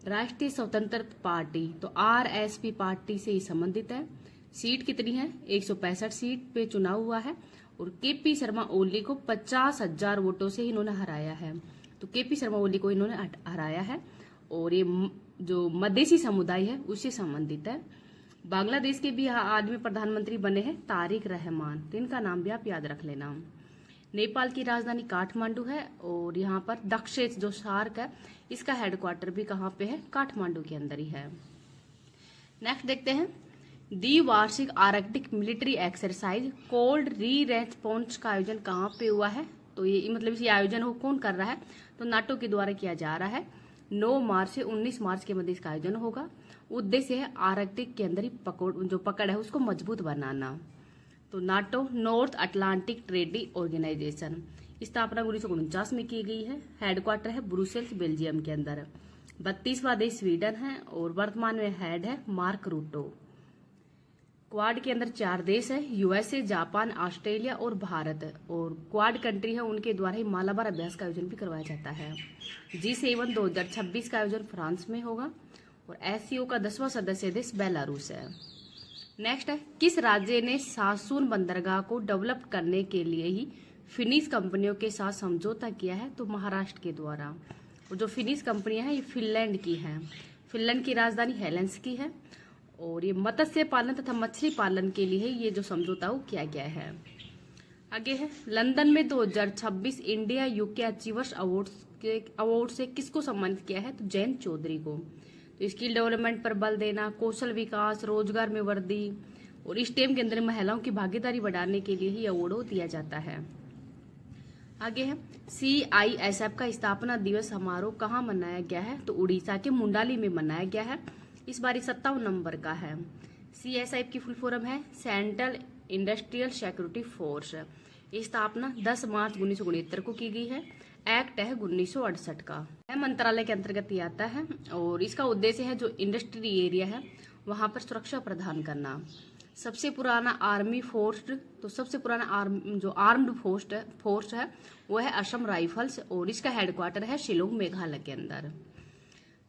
राष्ट्रीय स्वतंत्रता पार्टी तो RSP पार्टी से ही संबंधित है। सीट कितनी है? 165 सीट पे चुनाव हुआ है। और KP शर्मा ओली को 50,000 वोटों से इन्होंने हराया है। तो KP शर्मा ओली को इन्होंने हराया है। और ये जो मधेसी समुदाय है उससे संबंधित है। बांग्लादेश के भी आज में प्रधानमंत्री बने हैं तारिक रहमान, तो इनका नाम भी आप याद रख लेना। नेपाल की राजधानी काठमांडू है। और यहाँ पर दक्षेस जो सार्क है इसका हेडक्वार्टर भी कहाँ पे है? काठमांडू के अंदर ही है। नेक्स्ट देखते हैं, द्विवार्षिक आर्कटिक मिलिट्री एक्सरसाइज कोल्ड री रेस्पॉन्स का आयोजन कहाँ पे हुआ है? तो ये मतलब इस आयोजन को कौन कर रहा है? तो नाटो के द्वारा किया जा रहा है। 9 मार्च से 19 मार्च के मध्य इसका आयोजन होगा। उद्देश्य है आर्कटिक के अंदर ही पकड़ है उसको मजबूत बनाना। तो NATO North Atlantic Treaty Organization स्थापना 1949 में की गई है। हेडक्वार्टर है ब्रुसेल्स बेल्जियम के अंदर। 32वां देश स्वीडन है और वर्तमान में हेड है मार्क रूटो। क्वाड के अंदर 4 देश है, USA, जापान, ऑस्ट्रेलिया और भारत। और क्वाड कंट्री है उनके द्वारा ही मालाबार अभ्यास का आयोजन भी करवाया जाता है। G7 2026 का आयोजन फ्रांस में होगा। और SCO का 10वां सदस्य देश बेलारूस है। नेक्स्ट है, किस राज्य ने सासून बंदरगाह को डेवलप करने के लिए ही फिनिश कंपनियों के साथ समझौता किया है? तो महाराष्ट्र के द्वारा। और जो फिनिश कंपनियां हैं ये फिनलैंड की हैं। फिनलैंड की राजधानी हेलेंसिकी है। और ये मत्स्य पालन तथा मछली पालन के लिए ये जो समझौता वो किया गया है। आगे है, लंदन में 2026 इंडिया यूके अचीवर्स अवार्ड से किसको सम्मानित किया है? तो जयंत चौधरी को। तो स्किल डेवलपमेंट पर बल देना, कौशल विकास, रोजगार में वृद्धि और स्टेम के अंदर महिलाओं की भागीदारी बढ़ाने के लिए ही अवार्ड दिया जाता है। आगे है, CISF का स्थापना दिवस समारोह कहाँ मनाया गया है? तो उड़ीसा के मुंडाली में मनाया गया है। इस बार 57 नंबर का है। CISF की फुल फॉर्म है सेंट्रल इंडस्ट्रियल सिक्योरिटी फोर्स। स्थापना 10 मार्च 1969 को की गई है। एक्ट है 1968 का। यह मंत्रालय के अंतर्गत ही आता है और इसका उद्देश्य है जो इंडस्ट्री एरिया है वहां पर सुरक्षा प्रदान करना। सबसे पुराना आर्मी फोर्स, तो सबसे पुराना आर्म्ड फोर्स है वो है असम राइफल्स और इसका हेडक्वार्टर है शिलोंग मेघालय के अंदर।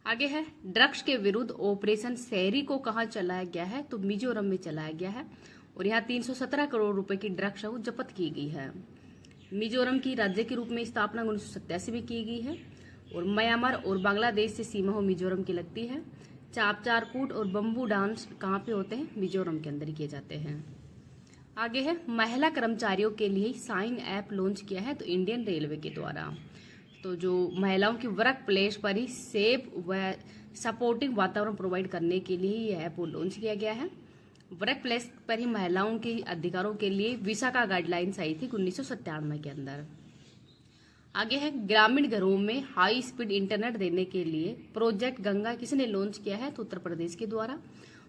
आगे है, ड्रग्स के विरुद्ध ऑपरेशन शहरी को कहाँ चलाया गया है? तो मिजोरम में चलाया गया है और यहाँ 317 करोड़ रुपए की ड्रग्स है वो जब्त की गई है। मिजोरम की राज्य के रूप में स्थापना 1987 में की गई है और म्यांमार और बांग्लादेश से सीमा हो मिजोरम की लगती है। चापचारकूट और बम्बू डांस कहाँ पे होते हैं? मिजोरम के अंदर किए जाते हैं। आगे है, महिला कर्मचारियों के लिए साइन ऐप लॉन्च किया है तो इंडियन रेलवे के द्वारा। तो जो महिलाओं की वर्क प्लेस पर ही सेफ व सपोर्टिव वातावरण प्रोवाइड करने के लिए यह ऐप लॉन्च किया गया है। वर्क प्लेस पर ही महिलाओं के अधिकारों के लिए विशाखा गाइडलाइंस आई थी 1997 के अंदर। आगे है, ग्रामीण घरों में हाई स्पीड इंटरनेट देने के लिए प्रोजेक्ट गंगा किसने लॉन्च किया है? तो उत्तर प्रदेश के द्वारा।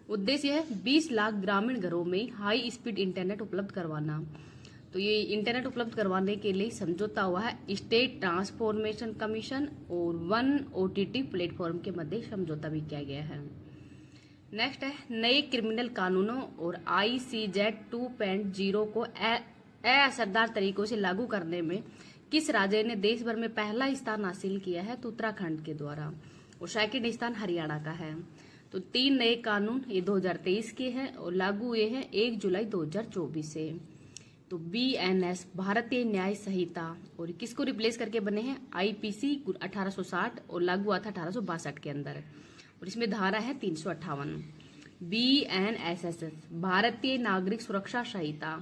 उद्देश्य है 20 लाख ग्रामीण घरों में हाई स्पीड इंटरनेट उपलब्ध करवाना। तो ये इंटरनेट उपलब्ध करवाने के लिए समझौता हुआ है स्टेट ट्रांसफॉर्मेशन कमीशन और वन OTT प्लेटफॉर्म के मध्य समझौता भी किया गया है। नेक्स्ट है, नए क्रिमिनल कानूनों और ICZ 2.0 को असरदार तरीकों से लागू करने में किस राज्य ने देश भर में पहला स्थान हासिल किया है? तो उत्तराखंड के द्वारा और सेकंड स्थान हरियाणा का है। तो 3 नए कानून ये 2023 के हैं और लागू हुए हैं 1 जुलाई 2024 से। तो BNS भारतीय न्याय संहिता और किसको रिप्लेस करके बने हैं? IPC 1860 और लागू हुआ था 1862 के अंदर और इसमें धारा है 358। BNSS भारतीय नागरिक सुरक्षा संहिता,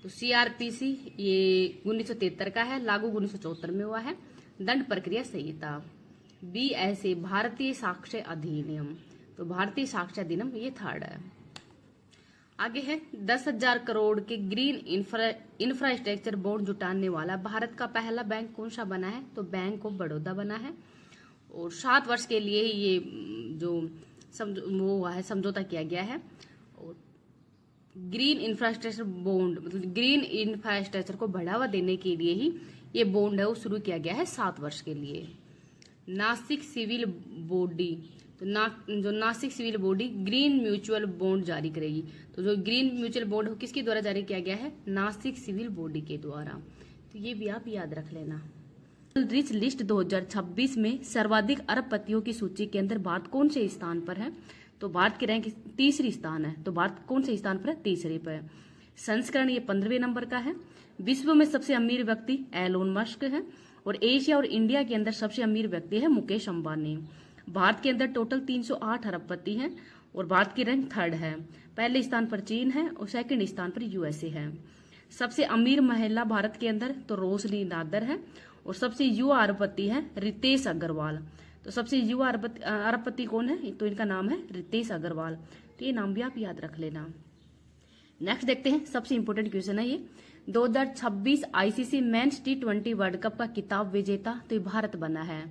तो CRPC ये 1973 का है, लागू 1974 में हुआ है। दंड प्रक्रिया संहिता। BSA भारतीय साक्ष्य अधिनियम, तो भारतीय साक्ष्य अधिनियम ये थर्ड है। आगे है, 10,000 करोड़ के ग्रीन इंफ्रास्ट्रक्चर बॉन्ड जुटाने वाला भारत का पहला बैंक कौन सा बना है? तो बैंक ऑफ बड़ौदा बना है और 7 वर्ष के लिए ये जो वो हुआ है समझौता किया गया है। और ग्रीन इंफ्रास्ट्रक्चर बॉन्ड मतलब ग्रीन इंफ्रास्ट्रक्चर को बढ़ावा देने के लिए ही ये बॉन्ड है वो शुरू किया गया है 7 वर्ष के लिए। नासिक सिविल बॉडी, तो जो Nashik civil body green mutual bond जारी करेगी। तो जो ग्रीन म्यूचुअल बॉन्ड हो किसके द्वारा जारी किया गया है? नासिक सिविल बॉडी के द्वारा। तो ये भी आप याद रख लेना। रिच लिस्ट 2026 में सर्वाधिक अरबपतियों की सूची के अंदर भारत कौन से स्थान पर है? तो भारत की रैंक 3री स्थान है। तो भारत कौन से स्थान पर है? 3रे पर। संस्करण ये 15वें नंबर का है। विश्व में सबसे अमीर व्यक्ति एलोन मस्क है और एशिया और इंडिया के अंदर सबसे अमीर व्यक्ति है मुकेश अंबानी। भारत के अंदर टोटल 308 अरबपति हैं और भारत की रैंक 3rd है। पहले स्थान पर चीन है और सेकंड स्थान पर USA है। सबसे अमीर महिला भारत के अंदर तो रोशनी नादर है और सबसे युवा अरबपति है रितेश अग्रवाल। तो सबसे युवा अरबपति कौन है? तो इनका नाम है रितेश अग्रवाल। तो ये नाम भी आप याद रख लेना। नेक्स्ट देखते हैं, सबसे इंपोर्टेंट क्वेश्चन है ये 2026 ICC mains T20 world cup का खिताब विजेता तो ये भारत बना है।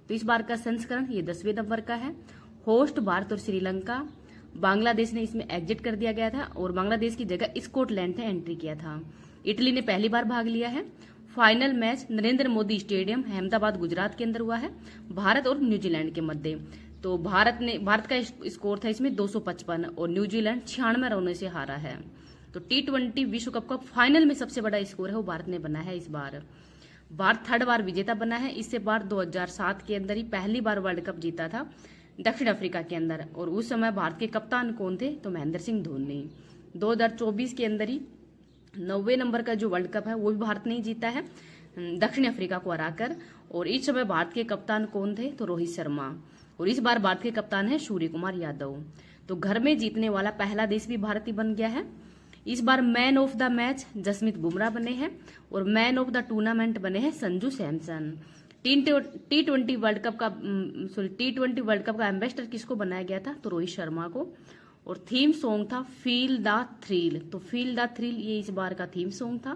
तो इस बार का संस्करण ये 10वें नंबर का है। होस्ट भारत और श्रीलंका, बांग्लादेश ने इसमें एग्जिट कर दिया गया था और बांग्लादेश की जगह स्कॉटलैंड ने एंट्री किया था। इटली ने पहली बार भाग लिया है। Final match Narendra Modi stadium Ahmedabad Gujarat के अंदर हुआ है भारत और न्यूजीलैंड के मध्य। तो भारत का स्कोर था इसमें 255 और न्यूजीलैंड 96 रनों से हारा है। तो T20 विश्व कप का फाइनल में सबसे बड़ा स्कोर है वो भारत ने बना है। इस बार भारत 3rd बार विजेता बना है। इससे बार 2007 के अंदर ही पहली बार वर्ल्ड कप जीता था दक्षिण अफ्रीका के अंदर और उस समय भारत के कप्तान कौन थे? तो महेंद्र सिंह धोनी। 2024 के अंदर ही 90वें नंबर का जो वर्ल्ड कप है वो भी भारत ने ही जीता है दक्षिण अफ्रीका को हराकर और इस समय भारत के कप्तान कौन थे? तो रोहित शर्मा। और इस बार भारत के कप्तान है सूर्य कुमार यादव। तो घर में जीतने वाला पहला देश भी भारत ही बन गया है। इस बार man of the match Jasprit Bumrah बने हैं और मैन ऑफ द टूर्नामेंट बने हैं संजू सैमसन। टी20 वर्ल्ड कप का एम्बेसडर किसको बनाया गया था? तो रोहित शर्मा को। और थीम सॉन्ग था फील द थ्रिल, तो फील द थ्रिल ये इस बार का थीम सॉन्ग था।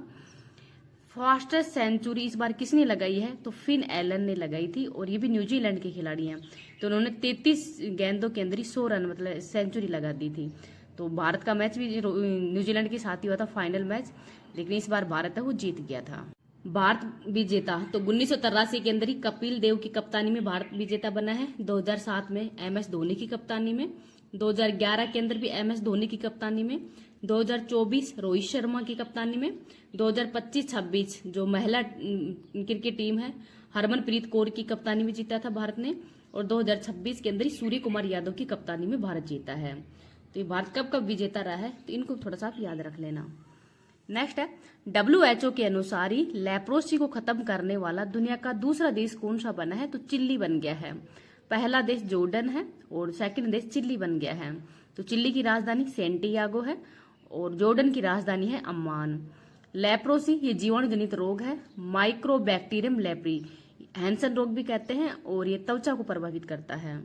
फास्टेस्ट सेंचुरी इस बार किसने लगाई है? तो फिन एलन ने लगाई थी और ये भी न्यूजीलैंड के खिलाड़ी हैं। तो उन्होंने 33 गेंदों के अंदर ही 100 रन मतलब सेंचुरी लगा दी थी। तो भारत का मैच भी न्यूजीलैंड के साथ ही हुआ था फाइनल मैच, लेकिन इस बार भारत है वो जीत गया था। भारत विजेता तो 1983 के अंदर ही कपिल देव की कप्तानी में भारत विजेता बना है। 2007 में MS धोनी की कप्तानी में, 2011 के अंदर भी MS धोनी की कप्तानी में, 2024 रोहित शर्मा की कप्तानी में, 2025-26 जो महिला क्रिकेट टीम है हरमनप्रीत कौर की कप्तानी में जीता था भारत ने, और 2026 के अंदर ही सूर्य कुमार यादव की कप्तानी में भारत जीता है। तो ये भारत कब कब विजेता रहा है, तो इनको थोड़ा सा आप याद रख लेना। नेक्स्ट है WHO के अनुसार ही लेप्रोसी को खत्म करने वाला दुनिया का दूसरा देश कौन सा बना है? तो चिल्ली बन गया है। पहला देश जॉर्डन है और सेकंड देश चिल्ली बन गया है। तो चिल्ली की राजधानी सेंटियागो है और जॉर्डन की राजधानी है अम्मान। लेप्रोसी ये जीवाणु जनित रोग है, माइक्रोबैक्टीरियम लेप्री हैंसन रोग भी कहते हैं, और ये त्वचा को प्रभावित करता है।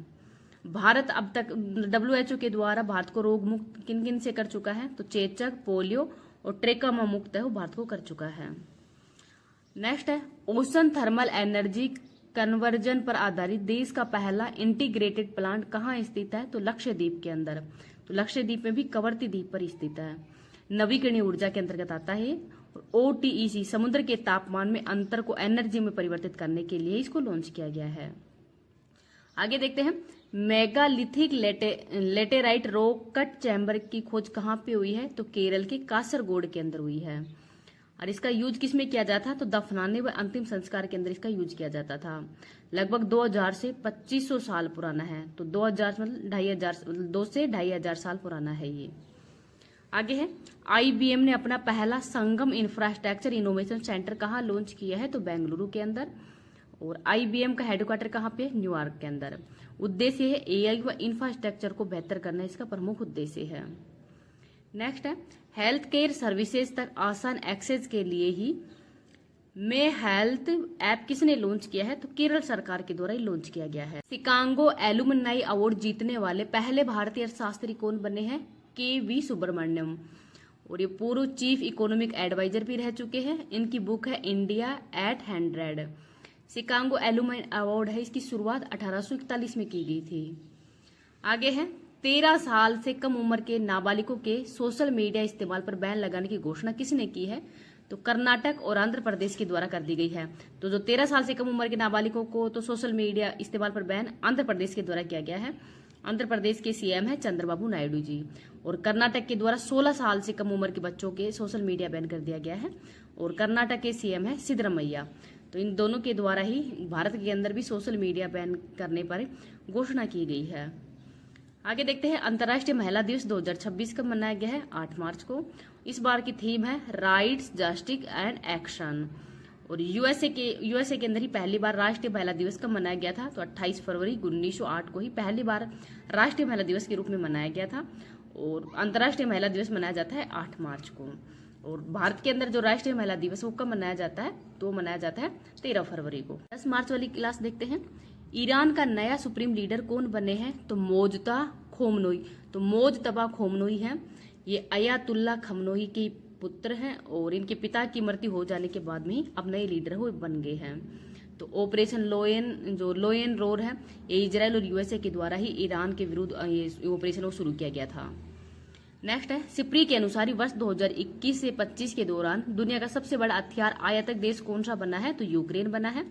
भारत अब तक WHO के द्वारा भारत को रोग मुक्त किन किन से कर चुका है? तो चेचक, पोलियो और ट्रेकोमा मुक्त है वो भारत को कर चुका है। नेक्स्ट है ओशन थर्मल एनर्जी कन्वर्जन पर आधारित देश का पहला इंटीग्रेटेड प्लांट कहाँ स्थित है? तो लक्षद्वीप के अंदर। तो लक्षद्वीप में भी कवरती द्वीप पर स्थित है। नवीकरणीय ऊर्जा के अंतर्गत आता है। OTEC समुद्र के तापमान में अंतर को एनर्जी में परिवर्तित करने के लिए इसको लॉन्च किया गया है। आगे देखते हैं megalithic laterite rock cut chamber की खोज कहाँ पे हुई है? तो केरल के कासरगोड के अंदर हुई है। और इसका यूज किस में किया जाता था? तो दफनाने व अंतिम संस्कार के अंदर इसका यूज किया जाता था। लगभग 2000 से 2500 साल पुराना है। तो 2000 मतलब 2 से 2500 साल पुराना है ये। आगे है IBM ने अपना पहला संगम इंफ्रास्ट्रक्चर इनोवेशन सेंटर कहाँ लॉन्च किया है? तो बेंगलुरु के अंदर। और IBM का हेडक्वार्टर कहाँ पे? न्यूयॉर्क के अंदर। उद्देश्य है AI व इंफ्रास्ट्रक्चर को बेहतर करना, इसका प्रमुख उद्देश्य है। नेक्स्ट है हेल्थ केयर सर्विसेज तक आसान एक्सेस के लिए ही में हेल्थ ऐप किसने लॉन्च किया है? तो केरल सरकार के द्वारा ही लॉन्च किया गया है। शिकागो एलुमनाई अवार्ड जीतने वाले पहले भारतीय अर्थशास्त्री कौन बने हैं? KV सुब्रमण्यम। और ये पूर्व चीफ इकोनॉमिक एडवाइजर भी रह चुके हैं। इनकी बुक है India at 100। Chicago alumni award है, इसकी शुरुआत 1841 में की गई थी। आगे है 13 साल से कम उम्र के नाबालिगों के सोशल मीडिया इस्तेमाल पर बैन लगाने की घोषणा किसने की है? तो कर्नाटक और आंध्र प्रदेश के द्वारा कर दी गई है। तो जो 13 साल से कम उम्र के नाबालिगों को तो सोशल मीडिया इस्तेमाल पर बैन आंध्र प्रदेश के द्वारा किया गया है। आंध्र प्रदेश के CM है चंद्रबाबू नायडू जी। और कर्नाटक के द्वारा 16 साल से कम उम्र के बच्चों के सोशल मीडिया बैन कर दिया गया है। और कर्नाटक के CM है सिद्धरमैया। तो इन दोनों के द्वारा ही भारत के अंदर भी सोशल मीडिया बैन करने पर घोषणा की गई है। आगे देखते हैं अंतर्राष्ट्रीय महिला दिवस 2026 कब मनाया गया है? 8 मार्च को। इस बार की थीम है राइट्स, जस्टिस एंड एक्शन। और यूएसए के अंदर ही पहली बार राष्ट्रीय महिला दिवस कब मनाया गया था? तो 28 फरवरी 1908 को ही पहली बार राष्ट्रीय महिला दिवस के रूप में मनाया गया था। और अंतर्राष्ट्रीय महिला दिवस मनाया जाता है 8 मार्च को। और भारत के अंदर जो राष्ट्रीय महिला दिवस वो कब मनाया जाता है? तो मनाया जाता है 13 फरवरी को। 10 मार्च वाली क्लास देखते हैं। ईरान का नया सुप्रीम लीडर कौन बने हैं? तो मोजतबा खोमनोई। तो मोजतबा खोमनोई है, ये अयातुल्ला खमनोई के पुत्र हैं और इनके पिता की मृत्यु हो जाने के बाद में ही अब नए लीडर वो बन गए हैं। तो ऑपरेशन लोयन रोर है, ये इजराइल और USA के द्वारा ही ईरान के विरुद्ध ये ऑपरेशन को शुरू किया गया था। नेक्स्ट है सिप्री के अनुसार वर्ष 2021 से 25 के दौरान दुनिया का सबसे बड़ा हथियार आयातक देश कौन सा बना है? तो यूक्रेन बना है।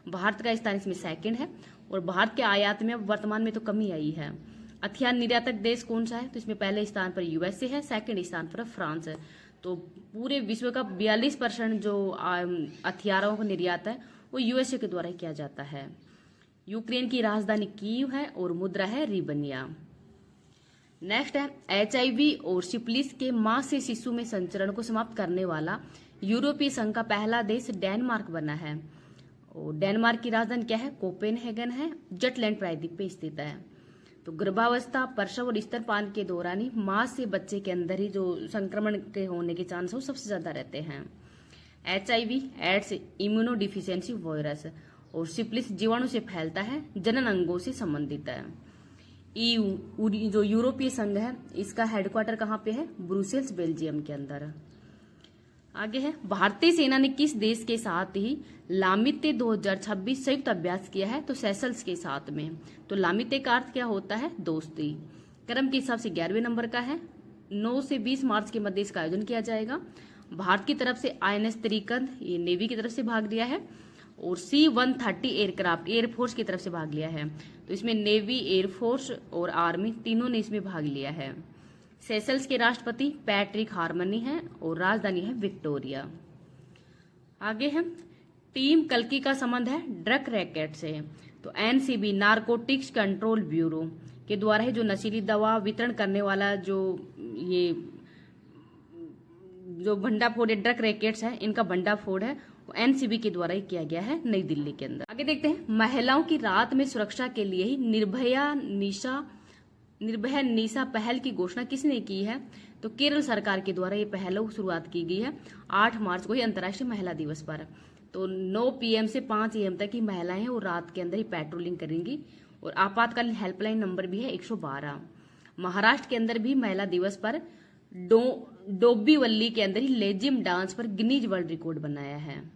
भारत का स्थान इसमें सेकंड है। और भारत के आयात में अब वर्तमान में तो कमी आई है। हथियार निर्यातक देश कौन सा है? तो इसमें पहले स्थान पर USA है, सेकंड स्थान पर फ्रांस है। तो पूरे विश्व का 42% जो हथियारों का निर्यात है वो USA के द्वारा किया जाता है। यूक्रेन की राजधानी कीव है और मुद्रा है रिबनिया। नेक्स्ट है HIV और सिफिलिस के मां से शिशु में संचरण को समाप्त करने वाला यूरोपीय संघ का पहला देश डेनमार्क बना है। और डेनमार्क की राजधानी क्या है? कोपेनहेगन है, जटलैंड प्रायद्वीप पे स्थित है। तो गर्भावस्था, प्रसव और स्तनपान के दौरान ही मां से बच्चे के अंदर ही जो संक्रमण के होने के चांस हो सबसे ज्यादा रहते हैं। HIV, एड्स, इम्यूनोडिफिशियंसी वायरस और सिफिलिस जीवाणु से फैलता है, जनन अंगों से संबंधित है। EU जो यूरोपीय संघ है, इसका हेडक्वार्टर कहाँ पे है? ब्रुसेल्स, बेल्जियम के अंदर। आगे है, भारतीय सेना ने किस देश के साथ ही लामित्य 2026 संयुक्त अभ्यास किया है? तो सेशल्स के साथ में। तो लामित्य का अर्थ क्या होता है? दोस्ती। क्रम के हिसाब से 11वें नंबर का है। 9 से 20 मार्च के मध्य इसका आयोजन किया जाएगा। भारत की तरफ से INS त्रिकंद, ये नेवी की तरफ से भाग लिया है, और C-130 एयरक्राफ्ट एयरफोर्स की तरफ से भाग लिया है। तो इसमें नेवी, एयरफोर्स और आर्मी तीनों ने इसमें भाग लिया है। सेशल्स के राष्ट्रपति पैट्रिक हार्मनी हैं और राजधानी है विक्टोरिया। आगे है, टीम कल्कि का संबंध है ड्रग रैकेट से। तो NCB नारकोटिक्स कंट्रोल ब्यूरो के द्वारा है जो नशीली दवा वितरण करने वाला जो भंडाफोड़ ड्रग रैकेट्स है, इनका भंडाफोड़ है वो NCB के द्वारा ही किया गया है नई दिल्ली के अंदर। आगे देखते हैं, महिलाओं की रात में सुरक्षा के लिए ही निर्भया निशा पहल की घोषणा किसने की है? तो केरल सरकार के द्वारा ये पहल शुरुआत की गई है 8 मार्च को ही अंतर्राष्ट्रीय महिला दिवस पर। तो 9 PM से 5 AM तक की महिलाएं हैं वो रात के अंदर ही पेट्रोलिंग करेंगी, और आपातकालीन हेल्पलाइन नंबर भी है 112। महाराष्ट्र के अंदर भी महिला दिवस पर डोंबिवली के अंदर ही लेजिम डांस पर गिनीज वर्ल्ड रिकॉर्ड बनाया है।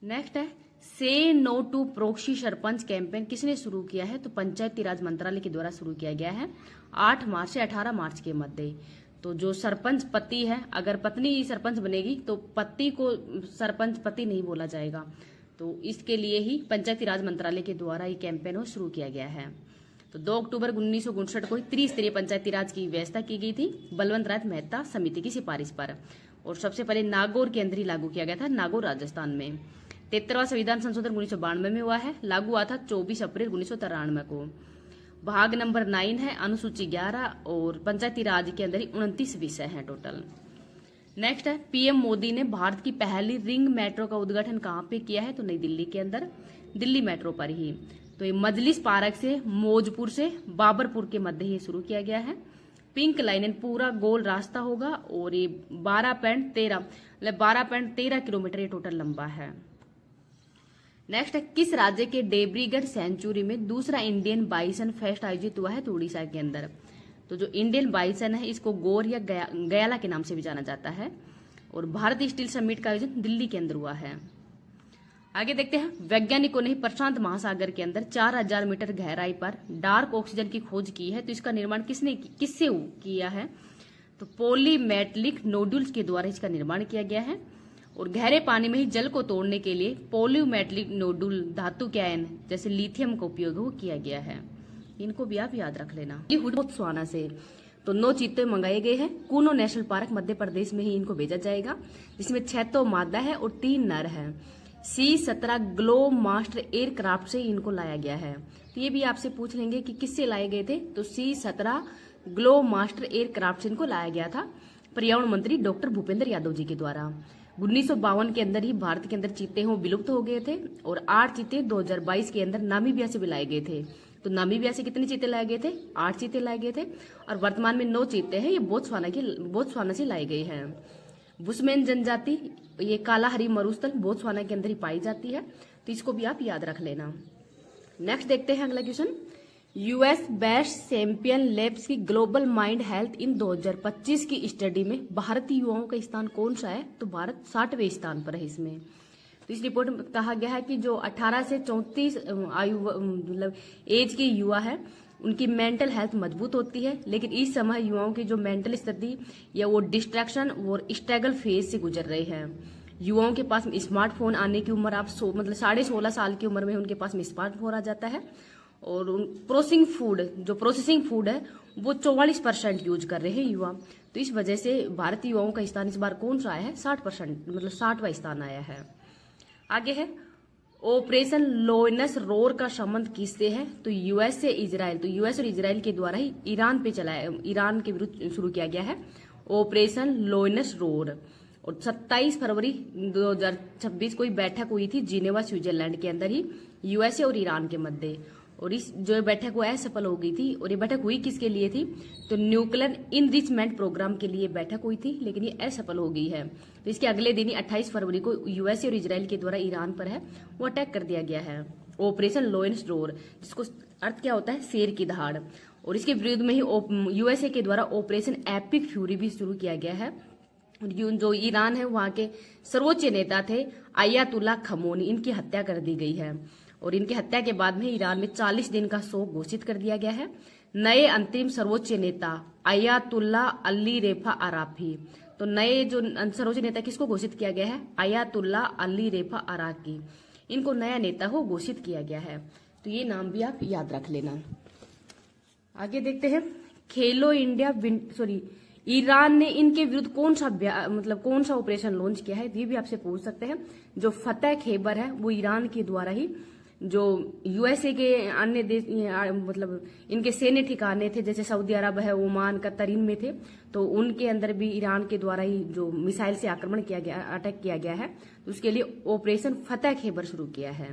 नेक्स्ट है, say no to proxy sarpanch campaign किसने शुरू किया है? तो पंचायती राज मंत्रालय के द्वारा शुरू किया गया है 8 मार्च से 18 मार्च के मध्य। तो जो सरपंच पति है, अगर पत्नी सरपंच बनेगी तो पति को सरपंच पति नहीं बोला जाएगा। तो इसके लिए ही पंचायती राज मंत्रालय के द्वारा ये कैंपेन शुरू किया गया है। तो 2 अक्टूबर 1959 को त्रिस्तरीय पंचायती राज की व्यवस्था की गई थी बलवंत राय मेहता समिति की सिफारिश पर, और सबसे पहले नागौर के अंदर ही लागू किया गया था, नागौर राजस्थान में। 73वां संविधान संशोधन 1992 में हुआ है, लागू हुआ था 24 अप्रैल 1993 को। भाग नंबर 9 है, अनुसूची 11, और पंचायती राज के अंदर ही 29 विषय हैं टोटल। नेक्स्ट है, PM मोदी ने भारत की पहली रिंग मेट्रो का उद्घाटन कहाँ पे किया है? तो नई दिल्ली के अंदर, दिल्ली मेट्रो पर ही। तो ये मजलिस पार्क से मौजपुर से बाबरपुर के मध्य ही शुरू किया गया है। पिंक लाइन पूरा गोल रास्ता होगा, और ये 12.13 किलोमीटर ये टोटल लंबा है। नेक्स्ट है, किस राज्य के देब्रीगढ़ सेंचुरी में दूसरा इंडियन बाइसन फेस्ट आयोजित हुआ है? तो उड़ीसा के अंदर। तो जो इंडियन बाइसन है इसको गौर या गयाला के नाम से भी जाना जाता है, और भारत स्टील समिट का आयोजन दिल्ली के अंदर हुआ है। आगे देखते हैं, वैज्ञानिकों ने प्रशांत महासागर के अंदर 4000 मीटर गहराई पर डार्क ऑक्सीजन की खोज की है। तो इसका निर्माण किससे किया है? तो पॉलीमेटलिक नोड्यूल्स के द्वारा इसका निर्माण किया गया है, और गहरे पानी में ही जल को तोड़ने के लिए पॉलीमेटलिक नोडुल धातु के आयन जैसे लिथियम का उपयोग वो किया गया है। इनको भी आप याद रख लेना। बोत्सवाना से तो 9 चीते मंगाए गए हैं। कूनो नेशनल पार्क मध्य प्रदेश में ही इनको भेजा जाएगा, जिसमें 6 तो मादा है और 3 नर है। C-17 ग्लो मास्टर एयरक्राफ्ट से इनको लाया गया है। तो ये भी आपसे पूछ लेंगे कि किससे लाए गए थे? तो C-17 ग्लो मास्टर एयरक्राफ्ट से इनको लाया गया था पर्यावरण मंत्री डॉक्टर भूपेंद्र यादव जी के द्वारा। 1952 के अंदर ही भारत के अंदर चीते हैं वो विलुप्त हो गए थे, और 8 चीते 2022 के अंदर नामीबिया से भी लाए गए थे। तो नामीबिया से कितने चीते लाए गए थे? 8 चीते लाए गए थे, और वर्तमान में 9 चीते हैं ये बोत्सवाना से लाए गए हैं। बुशमैन जनजाति ये काला हरी मरुस्थल बोत्सवाना के अंदर ही पाई जाती है, तो इसको भी आप याद रख लेना। नेक्स्ट देखते हैं अगला question, US best champion labs की ग्लोबल माइंड हेल्थ इन 2025 की स्टडी में भारतीय युवाओं का स्थान कौन सा है? तो भारत 60वें स्थान पर है इसमें। तो इस रिपोर्ट में कहा गया है कि जो 18 से 34 आयु मतलब एज के युवा है उनकी मेंटल हेल्थ मजबूत होती है, लेकिन इस समय युवाओं की जो मेंटल स्थिति या वो डिस्ट्रैक्शन और स्ट्रगल फेज से गुजर रहे हैं। युवाओं के पास स्मार्टफोन आने की उम्र आप 16.5 साल की उम्र में उनके पास स्मार्टफोन आ जाता है, और प्रोसेसिंग फूड है वो 44% यूज कर रहे हैं युवा। तो इस वजह से भारतीय युवाओं का स्थान इस बार कौन सा आया है? 60%, मतलब 60वां स्थान आया है। आगे है, ऑपरेशन लोयनस रोर का संबंध किससे है? तो US से इजराइल। तो US और इजराइल के द्वारा ही ईरान के विरुद्ध शुरू किया गया है ऑपरेशन लोयनस रोर, और 27 फरवरी 2026 को बैठक हुई थी जिनेवा स्विट्जरलैंड के अंदर ही USA और ईरान के मध्य। और इस जो बैठक वो असफल हो गई थी। और ये बैठक हुई किसके लिए थी, तो न्यूक्लियर इनरिचमेंट प्रोग्राम के लिए बैठक हुई थी, लेकिन ये असफल हो गई है। तो इसके अगले दिन ही 28 फरवरी को यूएसए और इजराइल के द्वारा ईरान पर है वो अटैक कर दिया गया है, ऑपरेशन लोयंस डोर, जिसको अर्थ क्या होता है, शेर की दहाड़। और इसके विरुद्ध में ही यूएसए के द्वारा ऑपरेशन एपिक फ्यूरी भी शुरू किया गया है। जो ईरान है वहां के सर्वोच्च नेता थे अयातुल्ला खमोनी, इनकी हत्या कर दी गई है। और इनकी हत्या के बाद में ईरान में 40 दिन का शोक घोषित कर दिया गया है। नए अंतरिम सर्वोच्च नेता अयातुल्ला अली रेफा अराफी, तो नए जो सर्वोच्च नेता किसको घोषित किया गया है, अयातुल्ला अली रेफा अराकी, इनको नया नेता को घोषित किया गया है। तो ये नाम भी आप याद रख लेना। आगे देखते हैं, खेलो इंडिया ईरान ने इनके विरुद्ध कौन सा ऑपरेशन लॉन्च किया है, ये भी आपसे पूछ सकते हैं। जो फतेह खैबर है वो ईरान के द्वारा ही, जो यूएसए के अन्य देश इनके सैन्य ठिकाने थे जैसे सऊदी अरब है, ओमान, कतर, में थे, तो उनके अंदर भी ईरान के द्वारा ही जो मिसाइल से आक्रमण किया गया, अटैक किया गया है, तो उसके लिए ऑपरेशन फतेह खैबर शुरू किया है।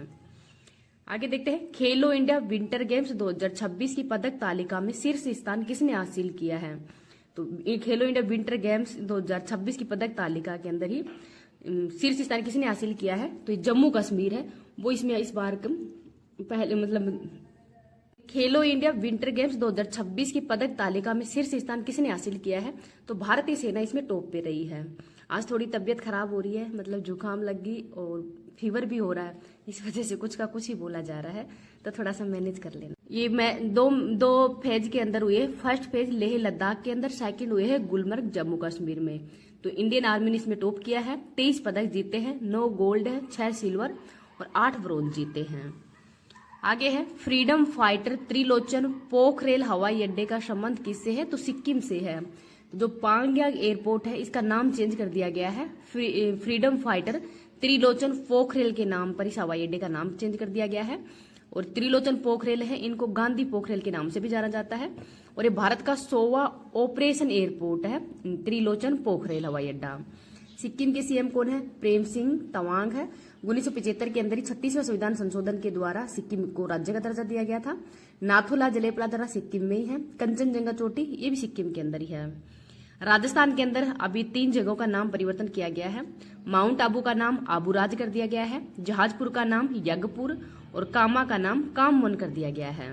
आगे देखते हैं, खेलो इंडिया विंटर गेम्स 2026 की पदक तालिका में शीर्ष स्थान किसने हासिल किया है, तो खेलो इंडिया विंटर गेम्स 2026 की पदक तालिका के अंदर ही शीर्ष स्थान किसने हासिल किया है, तो जम्मू कश्मीर है वो इसमें इस बार पहले खेलो इंडिया विंटर गेम्स 2026 की पदक तालिका में शीर्ष स्थान किसने हासिल किया है, तो भारतीय सेना इसमें टॉप पे रही है। आज थोड़ी तबीयत खराब हो रही है, जुकाम लग गई और फीवर भी हो रहा है, इस वजह से कुछ का कुछ ही बोला जा रहा है, तो थोड़ा सा मैनेज कर लेना। ये मैं दो फेज के अंदर हुए। फर्स्ट फेज लेह लद्दाख के अंदर, सेकंड हुए हैं गुलमर्ग जम्मू कश्मीर में। तो इंडियन आर्मी ने इसमें टॉप किया है, 23 पदक जीते हैं, 9 गोल्ड है, 6 सिल्वर और 8 ब्रोंज जीते हैं। आगे है, फ्रीडम फाइटर त्रिलोचन पोखरेल हवाई अड्डे का संबंध किससे है, तो सिक्किम से है। जो पांग्यांग एयरपोर्ट है इसका नाम चेंज कर दिया गया है, फ्रीडम फाइटर त्रिलोचन पोखरेल के नाम पर इस हवाई अड्डे का नाम चेंज कर दिया गया है। और त्रिलोचन पोखरेल है, इनको गांधी पोखरेल के नाम से भी जाना जाता है। और ये भारत का 100वां ऑपरेशन एयरपोर्ट है त्रिलोचन पोखरेल हवाई अड्डा। सिक्किम के सीएम कौन है, प्रेम सिंह तवांग है। 1975 के अंदर ही 36वें संविधान संशोधन के द्वारा सिक्किम को राज्य का दर्जा दिया गया था। नाथुला जलेपला दर्रा सिक्किम में ही है। कंचनजंगा चोटी ये भी सिक्किम के अंदर ही है। राजस्थान के अंदर अभी 3 जगहों का नाम परिवर्तन किया गया है। माउंट आबू का नाम आबूराज कर दिया गया है, जहाजपुर का नाम यज्ञपुर और कामा का नाम कामवन कर दिया गया है।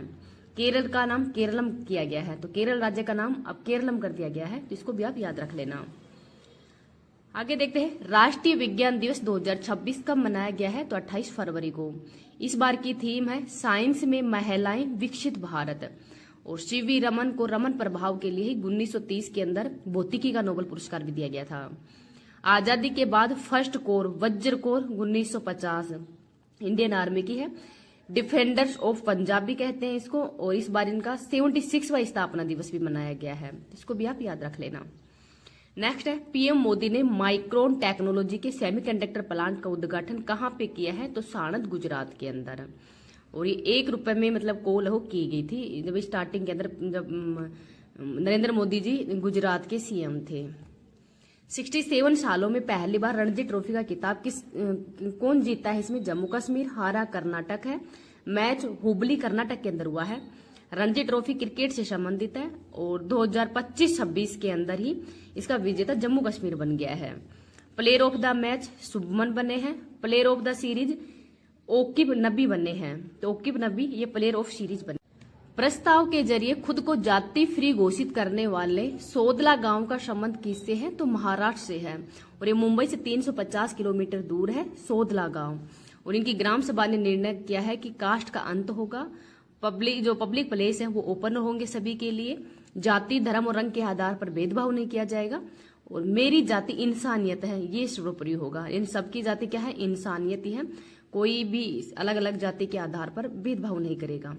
केरल का नाम केरलम किया गया है, तो केरल राज्य का नाम अब केरलम कर दिया गया है, तो इसको भी आप याद रख लेना। आगे देखते हैं, राष्ट्रीय विज्ञान दिवस 2026 कब मनाया गया है, तो 28 फरवरी को। इस बार की थीम है साइंस में महिलाएं विकसित भारत। और सीवी रमन को रमन प्रभाव के लिए 1930 के अंदर भौतिकी का नोबेल पुरस्कार भी दिया गया था। आजादी के बाद फर्स्ट कोर वज्र कोर 1950 इंडियन आर्मी की है। डिफेंडर्स ऑफ पंजाब भी कहते हैं इसको। और इस बार इनका 76वां स्थापना दिवस भी मनाया गया है, इसको भी आप याद रख लेना। नेक्स्ट है, पीएम मोदी ने माइक्रोन टेक्नोलॉजी के सेमीकंडक्टर प्लांट का उद्घाटन कहाँ पे किया है, तो साणंद गुजरात के अंदर। और ये 1 रुपए में कोल हो की गई थी जब स्टार्टिंग के अंदर, जब नरेंद्र मोदी जी गुजरात के सीएम थे। 67 सालों में पहली बार रणजी ट्रॉफी का खिताब कौन जीता है, इसमें जम्मू कश्मीर, हारा कर्नाटक है। मैच हुबली कर्नाटक के अंदर हुआ है। रणजी ट्रॉफी क्रिकेट से संबंधित है और 2025-26 के अंदर ही इसका विजेता जम्मू कश्मीर बन गया है। Player of the match Shubman बने हैं। प्लेयर ऑफ द सीरीज ओकिब नबी बने हैं, तो ओकिब नबी ये प्लेयर ऑफ सीरीज बने। प्रस्ताव के जरिए खुद को जाति फ्री घोषित करने वाले सोदला गांव का संबंध किससे है, तो महाराष्ट्र से है। और ये मुंबई से 350 किलोमीटर दूर है सोदला गांव। और इनकी ग्राम सभा ने निर्णय किया है कि कास्ट का अंत होगा, पब्लिक प्लेस है वो ओपन होंगे सभी के लिए, जाति धर्म और रंग के आधार पर भेदभाव नहीं किया जाएगा। और मेरी जाति इंसानियत है ये सर्वोपरि होगा। इन सबकी जाति क्या है, इंसानियत ही है, कोई भी अलग अलग जाति के आधार पर भेदभाव नहीं करेगा।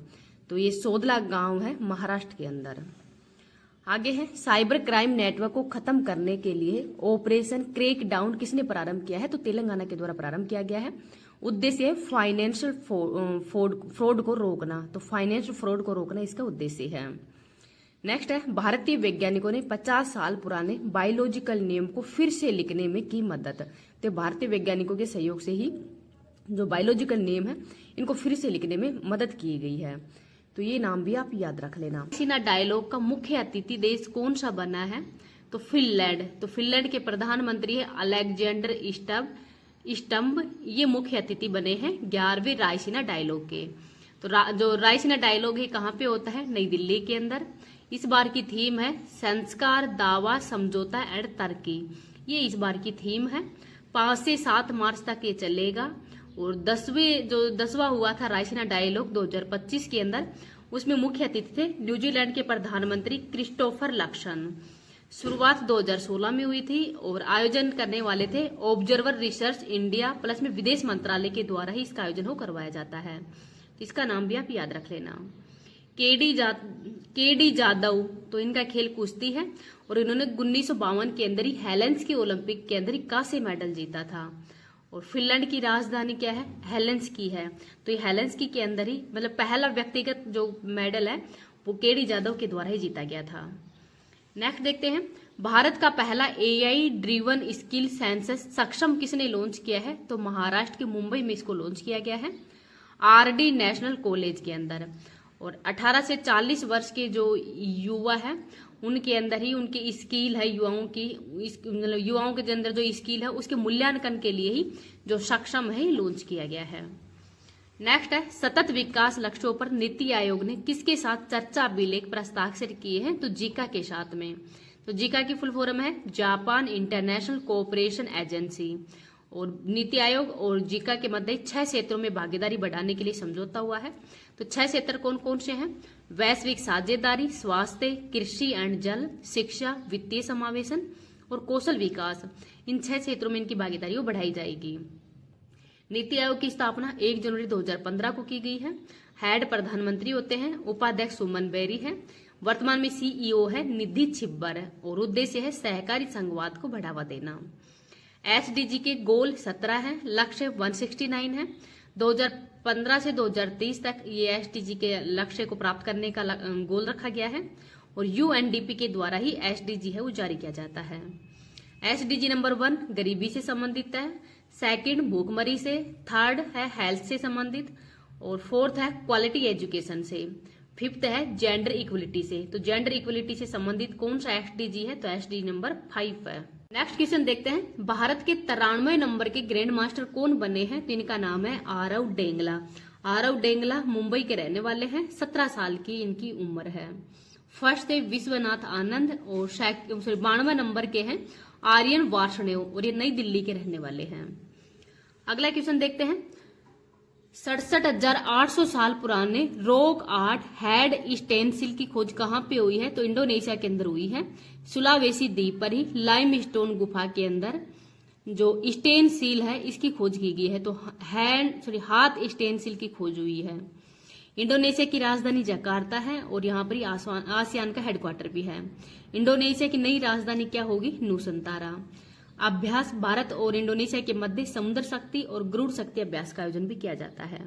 तो ये सोदला गांव है महाराष्ट्र के अंदर। आगे है, साइबर क्राइम नेटवर्क को खत्म करने के लिए ऑपरेशन क्रैकडाउन किसने प्रारंभ किया है, तो तेलंगाना के द्वारा प्रारंभ किया गया है। उद्देश्य है फाइनेंशियल फ्रॉड को रोकना, तो फाइनेंशियल फ्रॉड को रोकना इसका उद्देश्य है। नेक्स्ट है, भारतीय वैज्ञानिकों ने 50 साल पुराने बायोलॉजिकल नियम को फिर से लिखने में की मदद। तो भारतीय वैज्ञानिकों के सहयोग से ही जो बायोलॉजिकल नेम है इनको फिर से लिखने में मदद की गई है। तो ये नाम भी आप याद रख लेना। रायसीना डायलॉग का मुख्य अतिथि देश कौन सा बना है? तो फिनलैंड। तो फिनलैंड के प्रधानमंत्री है अलेक्जेंडर स्टम्ब। ये मुख्य अतिथि बने हैं 11वें रायसीना डायलॉग के। तो जो रायसीना डायलॉग है कहाँ पे होता है? नई दिल्ली के अंदर। इस बार की थीम है संस्कार, दावा, समझौता एंड तरक्की। ये इस बार की थीम है। 5 से 7 मार्च तक ये चलेगा। और 10वां हुआ था रायसीना डायलॉग 2025 के अंदर, उसमें मुख्य अतिथि थे न्यूजीलैंड के प्रधानमंत्री क्रिस्टोफर लक्सन। शुरुआत 2016 में हुई थी और आयोजन करने वाले थे ऑब्जर्वर रिसर्च इंडिया प्लस में विदेश मंत्रालय के द्वारा ही इसका आयोजन हो करवाया जाता है। इसका नाम भी आप याद रख लेना। केडी जादव, तो इनका खेल कुश्ती है और इन्होंने 1952 के अंदर ही हेलेंस के ओलंपिक के अंदर ही कांस्य मेडल जीता था। और फिनलैंड की राजधानी क्या है? हेलेंस्की है। तो ये हेलेंस्की के अंदर ही मतलब पहला व्यक्तिगत जो मेडल है वो केडी जादव के द्वारा ही जीता गया था। नेक्स्ट देखते हैं, भारत का पहला AI ड्रिवन स्किल सेंसस सक्षम किसने लॉन्च किया है? तो महाराष्ट्र के मुंबई में इसको लॉन्च किया गया है RD नेशनल कॉलेज के अंदर। और 18 से 40 वर्ष के जो युवा है उनके अंदर ही उनकी स्किल है, युवाओं के अंदर जो स्किल है उसके मूल्यांकन के लिए ही जो सक्षम है लॉन्च किया गया है। नेक्स्ट है, सतत विकास लक्ष्यों पर नीति आयोग ने किसके साथ चर्चा अभिलेख प्रस्तावित किए हैं? तो जीका के साथ में। तो जीका की फुल फॉर्म है जापान इंटरनेशनल कोऑपरेशन एजेंसी। और नीति आयोग और जीका के मध्य 6 क्षेत्रों में भागीदारी बढ़ाने के लिए समझौता हुआ है। तो 6 क्षेत्र कौन कौन से हैं? वैश्विक साझेदारी, स्वास्थ्य, कृषि एंड जल, शिक्षा, वित्तीय समावेशन और कौशल विकास। इन 6 क्षेत्रों में इनकी भागीदारी बढ़ाई जाएगी। नीति आयोग की स्थापना 1 जनवरी 2015 को की गई है। हेड प्रधानमंत्री होते हैं, उपाध्यक्ष सुमन बेरी है, वर्तमान में CEO है निधि छिब्बर और उद्देश्य है सहकारी संघवाद को बढ़ावा देना। SDG के गोल 17 है, लक्ष्य 169 है। 2015 से 2030 तक ये SDG के लक्ष्य को प्राप्त करने का गोल रखा गया है और UNDP के द्वारा ही SDG है वो जारी किया जाता है। SDG नंबर 1 गरीबी से संबंधित है, सेकंड भूखमरी से, थर्ड है हेल्थ से संबंधित और फोर्थ है क्वालिटी एजुकेशन से, फिफ्थ है जेंडर इक्वलिटी से। तो जेंडर इक्वलिटी से संबंधित कौन सा SDG है? तो SDG नंबर 5 है। नेक्स्ट क्वेश्चन देखते हैं, भारत के 93 नंबर के ग्रैंड मास्टर कौन बने हैं? तो इनका नाम है आरव डेंगला। आरव डेंगला मुंबई के रहने वाले हैं, 17 साल की इनकी उम्र है। फर्स्ट है विश्वनाथ आनंद और 92 नंबर के हैं आर्यन वार्ष्णेय और ये नई दिल्ली के रहने वाले हैं। अगला क्वेश्चन देखते हैं, 67,800 साल पुराने रॉक आर्ट हेड स्टेंसिल की खोज कहाँ पे हुई है? तो इंडोनेशिया के अंदर हुई है, सुलावेसी द्वीप पर ही लाइम स्टोन गुफा के अंदर जो स्टेंसिल है इसकी खोज की गई है। तो हाथ स्टेंसिल की खोज हुई है। इंडोनेशिया की राजधानी जकार्ता है और यहाँ पर आसियान का हेडक्वार्टर भी है। इंडोनेशिया की नई राजधानी क्या होगी? नूसंतारा। अभ्यास, भारत और इंडोनेशिया के मध्य समुद्र शक्ति और गरुड़ शक्ति अभ्यास का आयोजन भी किया जाता है।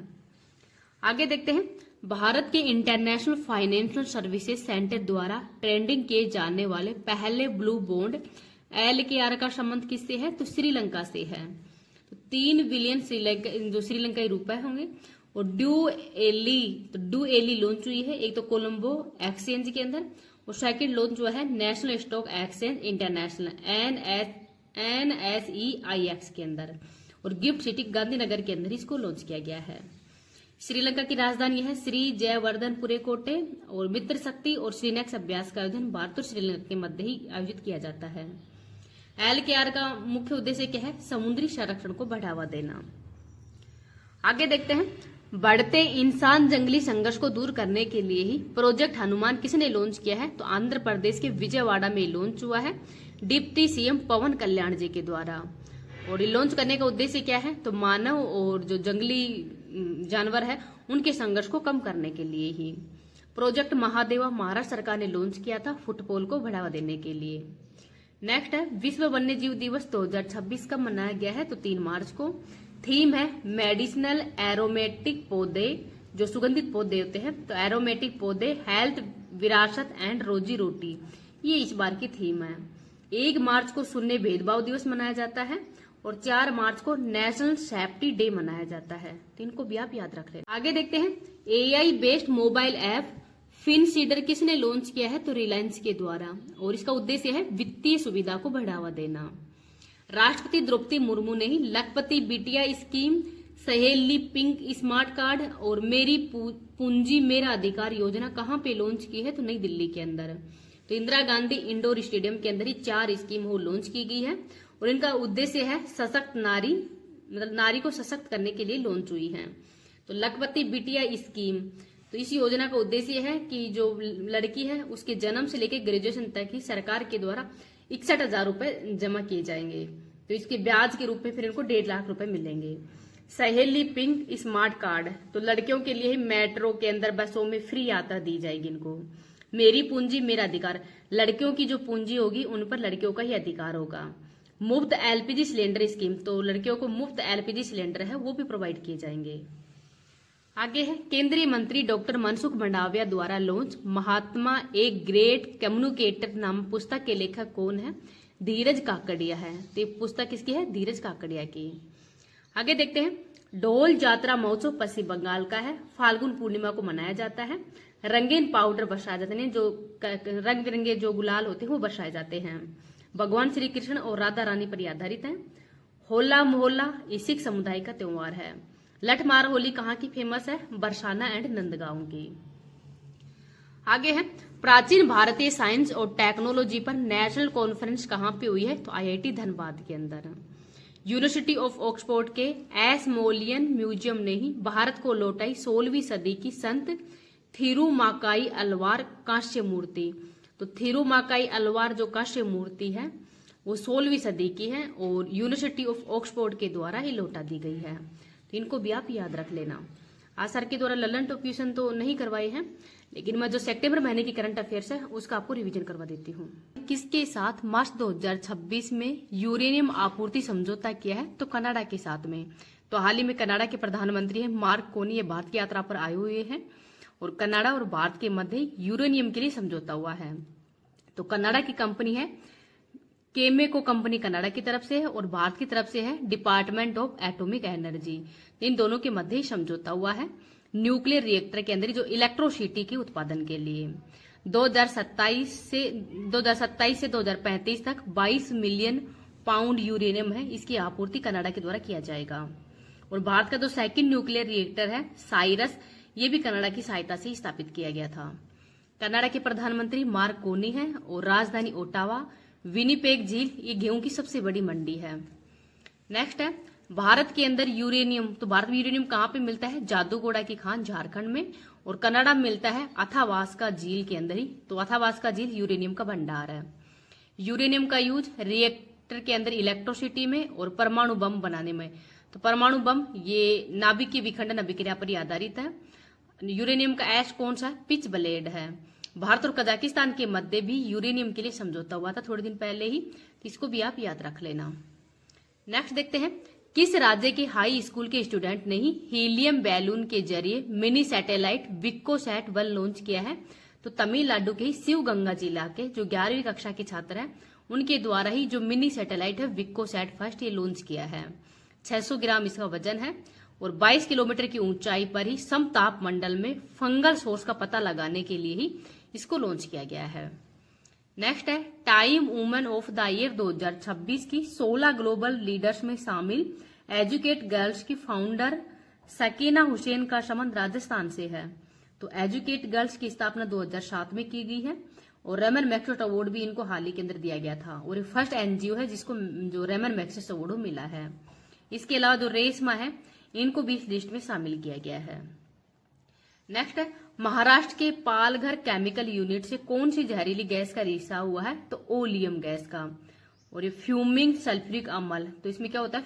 आगे देखते हैं, भारत के इंटरनेशनल फाइनेंशियल सर्विसेज सेंटर द्वारा ट्रेंडिंग किए जाने वाले पहले ब्लू बॉन्ड LKR का संबंध किससे है? तो श्रीलंका से है। तो 3 बिलियन जो श्रीलंकाई रुपए होंगे और ड्यू एली लॉन्च हुई है, एक तो कोलंबो एक्सचेंज के अंदर और सेकंड लॉन्च जो है national stock exchange international NSEIX के अंदर और गिफ्ट सिटी गांधीनगर के अंदर इसको लॉन्च किया गया है। श्रीलंका की राजधानी है श्री जयवर्धनपुरे कोटे और मित्र शक्ति और श्रीनेक्स अभ्यास का आयोजन भारत और श्रीलंका के मध्य ही आयोजित किया जाता है। LKR का मुख्य उद्देश्य क्या है? समुद्री संरक्षण को बढ़ावा देना। आगे देखते हैं, बढ़ते इंसान जंगली संघर्ष को दूर करने के लिए ही प्रोजेक्ट हनुमान किसने लॉन्च किया है? तो आंध्र प्रदेश के विजयवाड़ा में लॉन्च हुआ है डिप्टी CM पवन कल्याण जी के द्वारा। और ये लॉन्च करने का उद्देश्य क्या है? तो मानव और जो जंगली जानवर है उनके संघर्ष को कम करने के लिए ही। प्रोजेक्ट महादेवा महाराष्ट्र सरकार ने लॉन्च किया था फुटबॉल को बढ़ावा देने के लिए। नेक्स्ट है, विश्व वन्य जीव दिवस 2026 कब मनाया गया है? तो 3 मार्च को। थीम है मेडिसिनल एरोमेटिक पौधे, जो सुगंधित पौधे होते हैं। तो एरोमेटिक पौधे, हेल्थ, विरासत एंड रोजी रोटी, ये इस बार की थीम है। 1 मार्च को शून्य भेदभाव दिवस मनाया जाता है और 4 मार्च को नेशनल सेफ्टी डे मनाया जाता है। तो इनको भी आप याद रख लेना। आगे देखते हैं, एआई बेस्ड मोबाइल ऐप फिनसीडर किसने लॉन्च किया है? तो रिलायंस के द्वारा, और इसका उद्देश्य है वित्तीय सुविधा को बढ़ावा देना। राष्ट्रपति द्रौपदी मुर्मू ने ही लखपति बिटिया स्कीम, सहेली पिंक स्मार्ट कार्ड और मेरी पूंजी मेरा अधिकार योजना कहाँ पे लॉन्च की है? तो नई दिल्ली के अंदर। तो इंदिरा गांधी इंडोर स्टेडियम के अंदर ही 4 स्कीम वो लॉन्च की गई है और इनका उद्देश्य है सशक्त नारी, मतलब नारी को सशक्त करने के लिए लॉन्च हुई है। तो लखपति बिटिया स्कीम, तो इस योजना का उद्देश्य है कि जो लड़की है उसके जन्म से लेकर ग्रेजुएशन तक ही सरकार के द्वारा 61,000 रुपए जमा किए जाएंगे। तो इसके ब्याज के रूप में फिर इनको 1.5 लाख रुपए मिलेंगे। सहेली पिंक स्मार्ट कार्ड, तो लड़कियों के लिए ही मेट्रो के अंदर बसों में फ्री यात्रा दी जाएगी इनको। मेरी पूंजी मेरा अधिकार, लड़कियों की जो पूंजी होगी उन पर लड़कियों का ही अधिकार होगा। मुफ्त एलपीजी सिलेंडर स्कीम, तो लड़कियों को मुफ्त एलपीजी सिलेंडर है वो भी प्रोवाइड किए जाएंगे। आगे है, केंद्रीय मंत्री डॉक्टर मनसुख मंडाविया द्वारा लॉन्च महात्मा एक ग्रेट कम्युनिकेटर नाम पुस्तक के लेखक कौन है? धीरज काकड़िया है। तो ये पुस्तक किसकी है? धीरज काकड़िया की। आगे देखते हैं, ढोल जात्रा महोत्सव पश्चिम बंगाल का है, फाल्गुन पूर्णिमा को मनाया जाता है। रंगीन पाउडर बरसाए जाते हैं, जो रंग बिरंगे जो गुलाल होते हैं वो बरसाए जाते हैं। भगवान श्री कृष्ण और राधा रानी पर आधारित है। होला मोहल्ला ये सिख समुदाय का त्योहार है। लठमार होली कहाँ की फेमस है? बरसाना एंड नंदगांव की। आगे है, प्राचीन भारतीय साइंस और टेक्नोलॉजी पर नेशनल कॉन्फ्रेंस कहाँ पे हुई है? तो आईआईटी धनबाद के अंदर। यूनिवर्सिटी ऑफ ऑक्सफोर्ड के एस्मोलियन म्यूजियम ने ही भारत को लौटाई 16वीं सदी की संत थिरुमाकाई अलवार कांस्य मूर्ति। तो थिरुमाकाई अलवार जो कांस्य मूर्ति है वो 16वीं सदी की है और यूनिवर्सिटी ऑफ ऑक्सफोर्ड के द्वारा ही लौटा दी गई है। तो इनको भी आप याद रख लेना। आज सर के द्वारा ललन टॉप क्वेश्चन तो नहीं करवाए हैं, लेकिन मैं जो सितंबर महीने की करंट अफेयर्स है उसका आपको रिवीजन करवा देती हूँ। किसके साथ मार्च 2026 में यूरेनियम आपूर्ति समझौता किया है? तो कनाडा के साथ में। तो हाल ही में कनाडा के प्रधानमंत्री है मार्क कोनी, ये भारत की यात्रा पर आए हुए हैं और कनाडा और भारत के मध्य यूरेनियम के लिए समझौता हुआ है। तो कनाडा की कंपनी है केमेको कंपनी कनाडा की तरफ से है और भारत की तरफ से है डिपार्टमेंट ऑफ एटॉमिक एनर्जी। इन दोनों के मध्य ही समझौता हुआ है न्यूक्लियर रिएक्टर के अंदर जो इलेक्ट्रोसिटी के उत्पादन के लिए। 2027 से 2035 तक 22 मिलियन पाउंड यूरेनियम है, इसकी आपूर्ति कनाडा के द्वारा किया जाएगा। और भारत का जो सेकंड न्यूक्लियर रिएक्टर है साइरस, ये भी कनाडा की सहायता से स्थापित किया गया था। कनाडा के प्रधानमंत्री मार्क कोनी है और राजधानी ओटावा। विनिपेग झील ये गेहूं की सबसे बड़ी मंडी है। नेक्स्ट है, भारत के अंदर यूरेनियम, तो भारत में यूरेनियम कहाँ पे मिलता है? जादूगोड़ा की खान झारखंड में, और कनाडा में मिलता है अथावास्का झील के अंदर ही। तो अथावास्का झील यूरेनियम का भंडार है। यूरेनियम का यूज रिएक्टर के अंदर इलेक्ट्रोसिटी में और परमाणु बम बनाने में। तो परमाणु बम ये नाभिक की विखंडन अभिक्रिया पर आधारित है। यूरेनियम का ऐश कौन सा? पिच ब्लेड है। भारत और कजाकिस्तान के मध्य भी यूरेनियम के लिए समझौता हुआ था थोड़े दिन पहले ही, इसको भी आप याद रख लेना। नेक्स्ट देखते हैं, किस राज्य के हाई स्कूल के स्टूडेंट ने ही हीलियम बैलून के जरिए मिनी सैटेलाइट विक्कोसैट 1 लॉन्च किया है? तो तमिलनाडु के शिवगंगा जिला के जो 11वीं कक्षा के छात्र हैं उनके द्वारा ही जो मिनी सैटेलाइट है विक्कोसैट फर्स्ट ये लॉन्च किया है। 600 ग्राम इसका वजन है और 22 किलोमीटर की ऊंचाई पर ही समताप मंडल में फंगल सोर्स का पता लगाने के लिए ही इसको लॉन्च किया गया है। नेक्स्ट है, time women of the year 2026 की 16 ग्लोबल लीडर्स में शामिल एजुकेट गर्ल्स की फाउंडर सकीना हुसैन का संबंध राजस्थान से है। तो एजुकेट गर्ल्स की स्थापना 2007 में की गई है और रेमन मैग्सेसे अवार्ड भी इनको हाल ही के अंदर दिया गया था और ये फर्स्ट एनजीओ है जिसको जो रेमन मैग्सेसे अवार्ड मिला है। इसके अलावा जो रेशमा है इनको भी इस लिस्ट में शामिल किया गया है। नेक्स्ट है, महाराष्ट्र के पालघर केमिकल यूनिट से कौन सी जहरीली गैस का रिसाव हुआ है? तो ओलियम गैस का। और ये फ्यूमिंग सल्फ्यूरिक अम्ल, तो इसमें क्या होता है?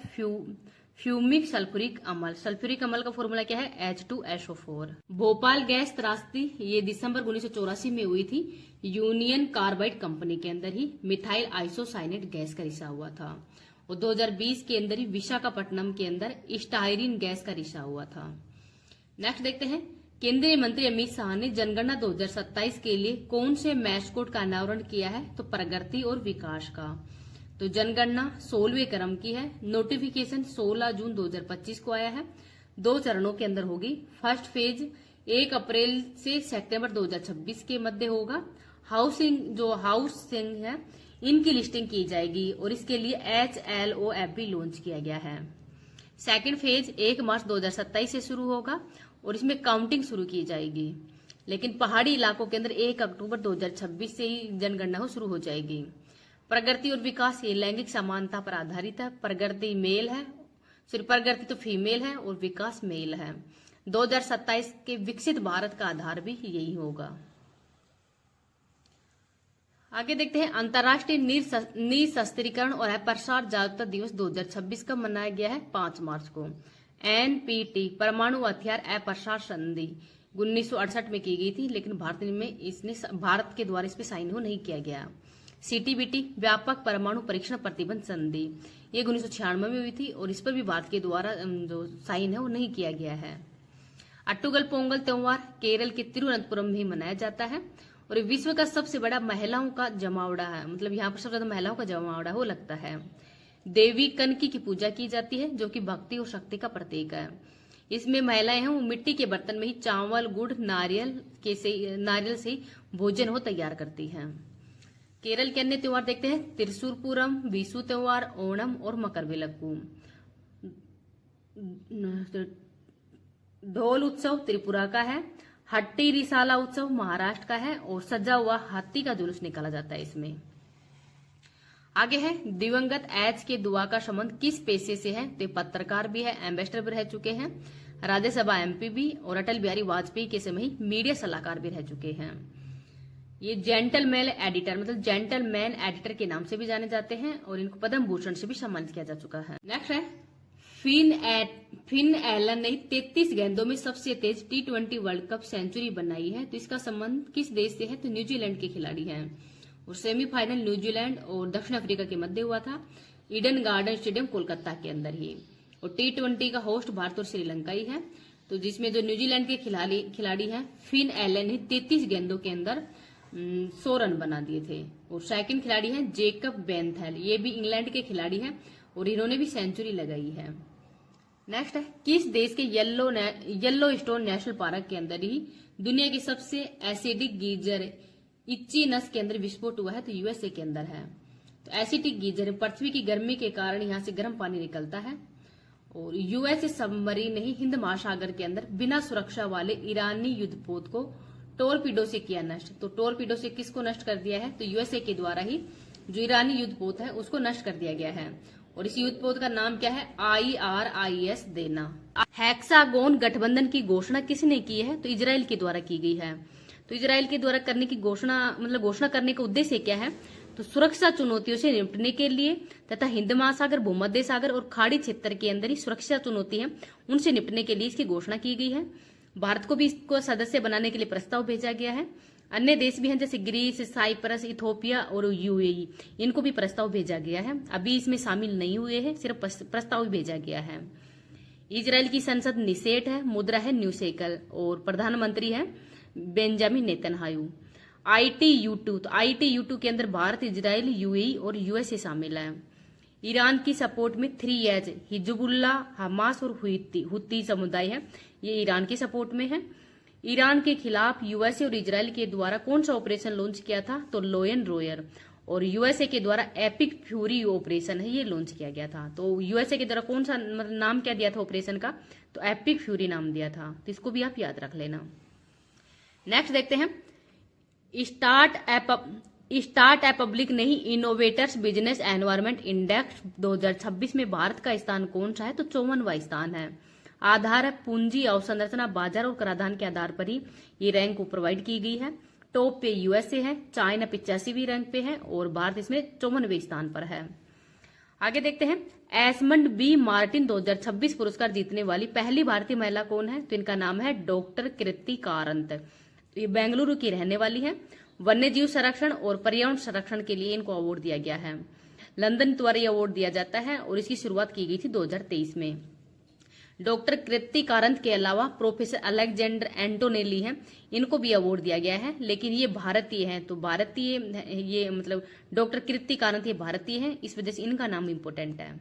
फ्यूमिक सल्फ्यूरिक अम्ल। सल्फ्यूरिक अम्ल का फॉर्मूला क्या है? H2SO4। भोपाल गैस त्रासदी ये दिसंबर 1984 में हुई थी। यूनियन कार्बाइड कंपनी के अंदर ही मिथाइल आइसोसाइनेट गैस का रिसाव हुआ था और 2020 के अंदर ही विशाखापट्टनम के अंदर स्टायरीन गैस का रिसाव हुआ था। नेक्स्ट देखते हैं, केंद्रीय मंत्री अमित शाह ने जनगणना 2027 के लिए कौन से मैस्कोट का अनावरण किया है? तो प्रगति और विकास का। तो जनगणना 16वें क्रम की है। नोटिफिकेशन 16 जून 2025 को आया है। 2 चरणों के अंदर होगी। फर्स्ट फेज 1 अप्रैल से सितंबर 2026 के मध्य होगा। हाउसिंग है इनकी लिस्टिंग की जाएगी और इसके लिए HLOF भी लॉन्च किया गया है। सेकंड फेज 1 मार्च 2027 से शुरू होगा और इसमें काउंटिंग शुरू की जाएगी। लेकिन पहाड़ी इलाकों के अंदर 1 अक्टूबर 2026 से ही जनगणना शुरू हो जाएगी। प्रगति और विकास ये लैंगिक समानता पर आधारित है। प्रगति मेल है, सिर्फ प्रगति तो फीमेल है और विकास मेल है। 2027 के विकसित भारत का आधार भी यही होगा। आगे देखते हैं अंतर्राष्ट्रीय निशस्त्रीकरण और अप्रसार जागरूकता दिवस 2026 का मनाया गया है 5 मार्च को। NPT परमाणु हथियार अप्रसार संधि 1968 में की गई थी, लेकिन भारत के द्वारा इस पे साइन नहीं किया गया। CTBT व्यापक परमाणु परीक्षण प्रतिबंध संधि ये 1996 में हुई थी और इस पर भी भारत के द्वारा जो साइन है वो नहीं किया गया है। अट्टुगल पोंगल त्योहार केरल के तिरुवनंतपुरम में मनाया जाता है और विश्व का सबसे बड़ा महिलाओं का जमावड़ा है, मतलब यहाँ पर सबसे ज्यादा महिलाओं का जमावड़ा हो लगता है। देवी कनकी की पूजा की जाती है जो कि भक्ति और शक्ति का प्रतीक है। इसमें महिलाएं हैं वो मिट्टी के बर्तन में ही चावल गुड़ नारियल से भोजन हो तैयार करती हैं। केरल के अन्य त्योहार देखते हैं त्रिशूरपुरम, विशु त्योहार, ओणम और मकरविलक्कू। ढोल उत्सव त्रिपुरा का है। हट्टी रिसाला उत्सव महाराष्ट्र का है और सजा हुआ हाथी का जुलूस निकाला जाता है इसमें। आगे है दिवंगत एच के दुआ का संबंध किस पेशे से है, तो पत्रकार भी है, एम्बेसडर भी रह चुके हैं, राज्यसभा MP भी और अटल बिहारी वाजपेयी के समय ही मीडिया सलाहकार भी रह चुके हैं। ये जेंटलमैन एडिटर मतलब जेंटलमैन एडिटर के नाम से भी जाने जाते हैं और इनको पद्म भूषण से भी सम्मानित किया जा चुका है। नेक्स्ट है फिन एलन ने 33 गेंदों में सबसे तेज T20 वर्ल्ड कप सेंचुरी बनाई है। तो इसका संबंध किस देश से है, तो न्यूजीलैंड के खिलाड़ी हैं और सेमीफाइनल न्यूजीलैंड और दक्षिण अफ्रीका के मध्य हुआ था ईडन गार्डन स्टेडियम कोलकाता के अंदर ही। और T20 का होस्ट भारत और श्रीलंका ही है। तो जिसमें जो न्यूजीलैंड के खिलाड़ी हैं फिन एलन ने 33 गेंदों के अंदर 100 रन बना दिए थे। और सेकंड खिलाड़ी हैं जेकब बेंथेल, ये भी इंग्लैंड के खिलाड़ी हैं और इन्होंने भी सेंचुरी लगाई है। नेक्स्ट है किस देश के येलो स्टोन नेशनल पार्क के अंदर ही दुनिया की सबसे एसिडिक गीजर इच्चीनस के अंदर विस्फोट हुआ है, तो USA के अंदर है। तो एसिडिक गीजर पृथ्वी की गर्मी के कारण यहाँ से गर्म पानी निकलता है और US सबमरीन ने ही हिंद महासागर के अंदर बिना सुरक्षा वाले ईरानी युद्धपोत को टोरपीडो से किया नष्ट। तो टोरपीडो से किसको नष्ट कर दिया है, तो USA के द्वारा ही जो ईरानी युद्धपोत है उसको नष्ट कर दिया गया है और इस युद्धपोत का नाम क्या है, IRIS देना। हेक्सागोन गठबंधन की घोषणा किसने की है, तो इजराइल के द्वारा की गई है। तो इजराइल के द्वारा करने की घोषणा करने का उद्देश्य क्या है, तो सुरक्षा चुनौतियों से निपटने के लिए तथा हिंद महासागर, भूमध्य सागर और खाड़ी क्षेत्र के अंदर ही सुरक्षा चुनौती है उनसे निपटने के लिए इसकी घोषणा की गई है। भारत को भी इसको सदस्य बनाने के लिए प्रस्ताव भेजा गया है। अन्य देश भी हैं जैसे ग्रीस, साइप्रस, इथोपिया और UAE, इनको भी प्रस्ताव भेजा गया है। अभी इसमें शामिल नहीं हुए हैं, सिर्फ प्रस्ताव भेजा गया है। इजराइल की संसद निसेट है, मुद्रा है न्यू शेकल और प्रधानमंत्री है बेंजामिन नेतन्याहू। ITU2, तो ITU2 के अंदर भारत, इजराइल, UAE और USA शामिल है। ईरान की सपोर्ट में 3H हिजबुल्लाह, हमास और हुती समुदाय है, ये ईरान की सपोर्ट में है। ईरान के खिलाफ USA और इजराइल के द्वारा कौन सा ऑपरेशन लॉन्च किया था, तो लोयन रोयर। और USA के द्वारा एपिक फ्यूरी ऑपरेशन है ये लॉन्च किया गया था। तो USA के द्वारा कौन सा नाम क्या दिया था ऑपरेशन का, तो एपिक फ्यूरी नाम दिया था। तो इसको भी आप याद रख लेना। नेक्स्ट देखते हैं स्टार्ट अप पब्लिक नहीं इनोवेटर्स बिजनेस एनवायरमेंट इंडेक्स 2026 में भारत का स्थान कौन सा है, तो 54वां स्थान है। आधार है पूंजी अवसंरचना बाजार और कराधान के आधार पर ही ये रैंक को प्रोवाइड की गई है। टॉप पे USA है, चाइना 85वीं रैंक पे है और भारत इसमें 54वें स्थान पर है। आगे देखते हैं एस्मंड B मार्टिन 2026 पुरस्कार जीतने वाली पहली भारतीय महिला कौन है, तो इनका नाम है डॉक्टर कृति कारंत। तो ये बेंगलुरु की रहने वाली है। वन्य जीव संरक्षण और पर्यावरण संरक्षण के लिए इनको अवार्ड दिया गया है। लंदन द्वारा ये अवार्ड दिया जाता है और इसकी शुरुआत की गई थी 2023 में। डॉक्टर कृति कारंत के अलावा प्रोफेसर अलेक्जेंडर एंटोनेली हैं, इनको भी अवार्ड दिया गया है, लेकिन ये भारतीय हैं, तो भारतीय ये मतलब डॉक्टर कृति कारंत ये भारतीय हैं, इस वजह से इनका नाम इंपॉर्टेंट है।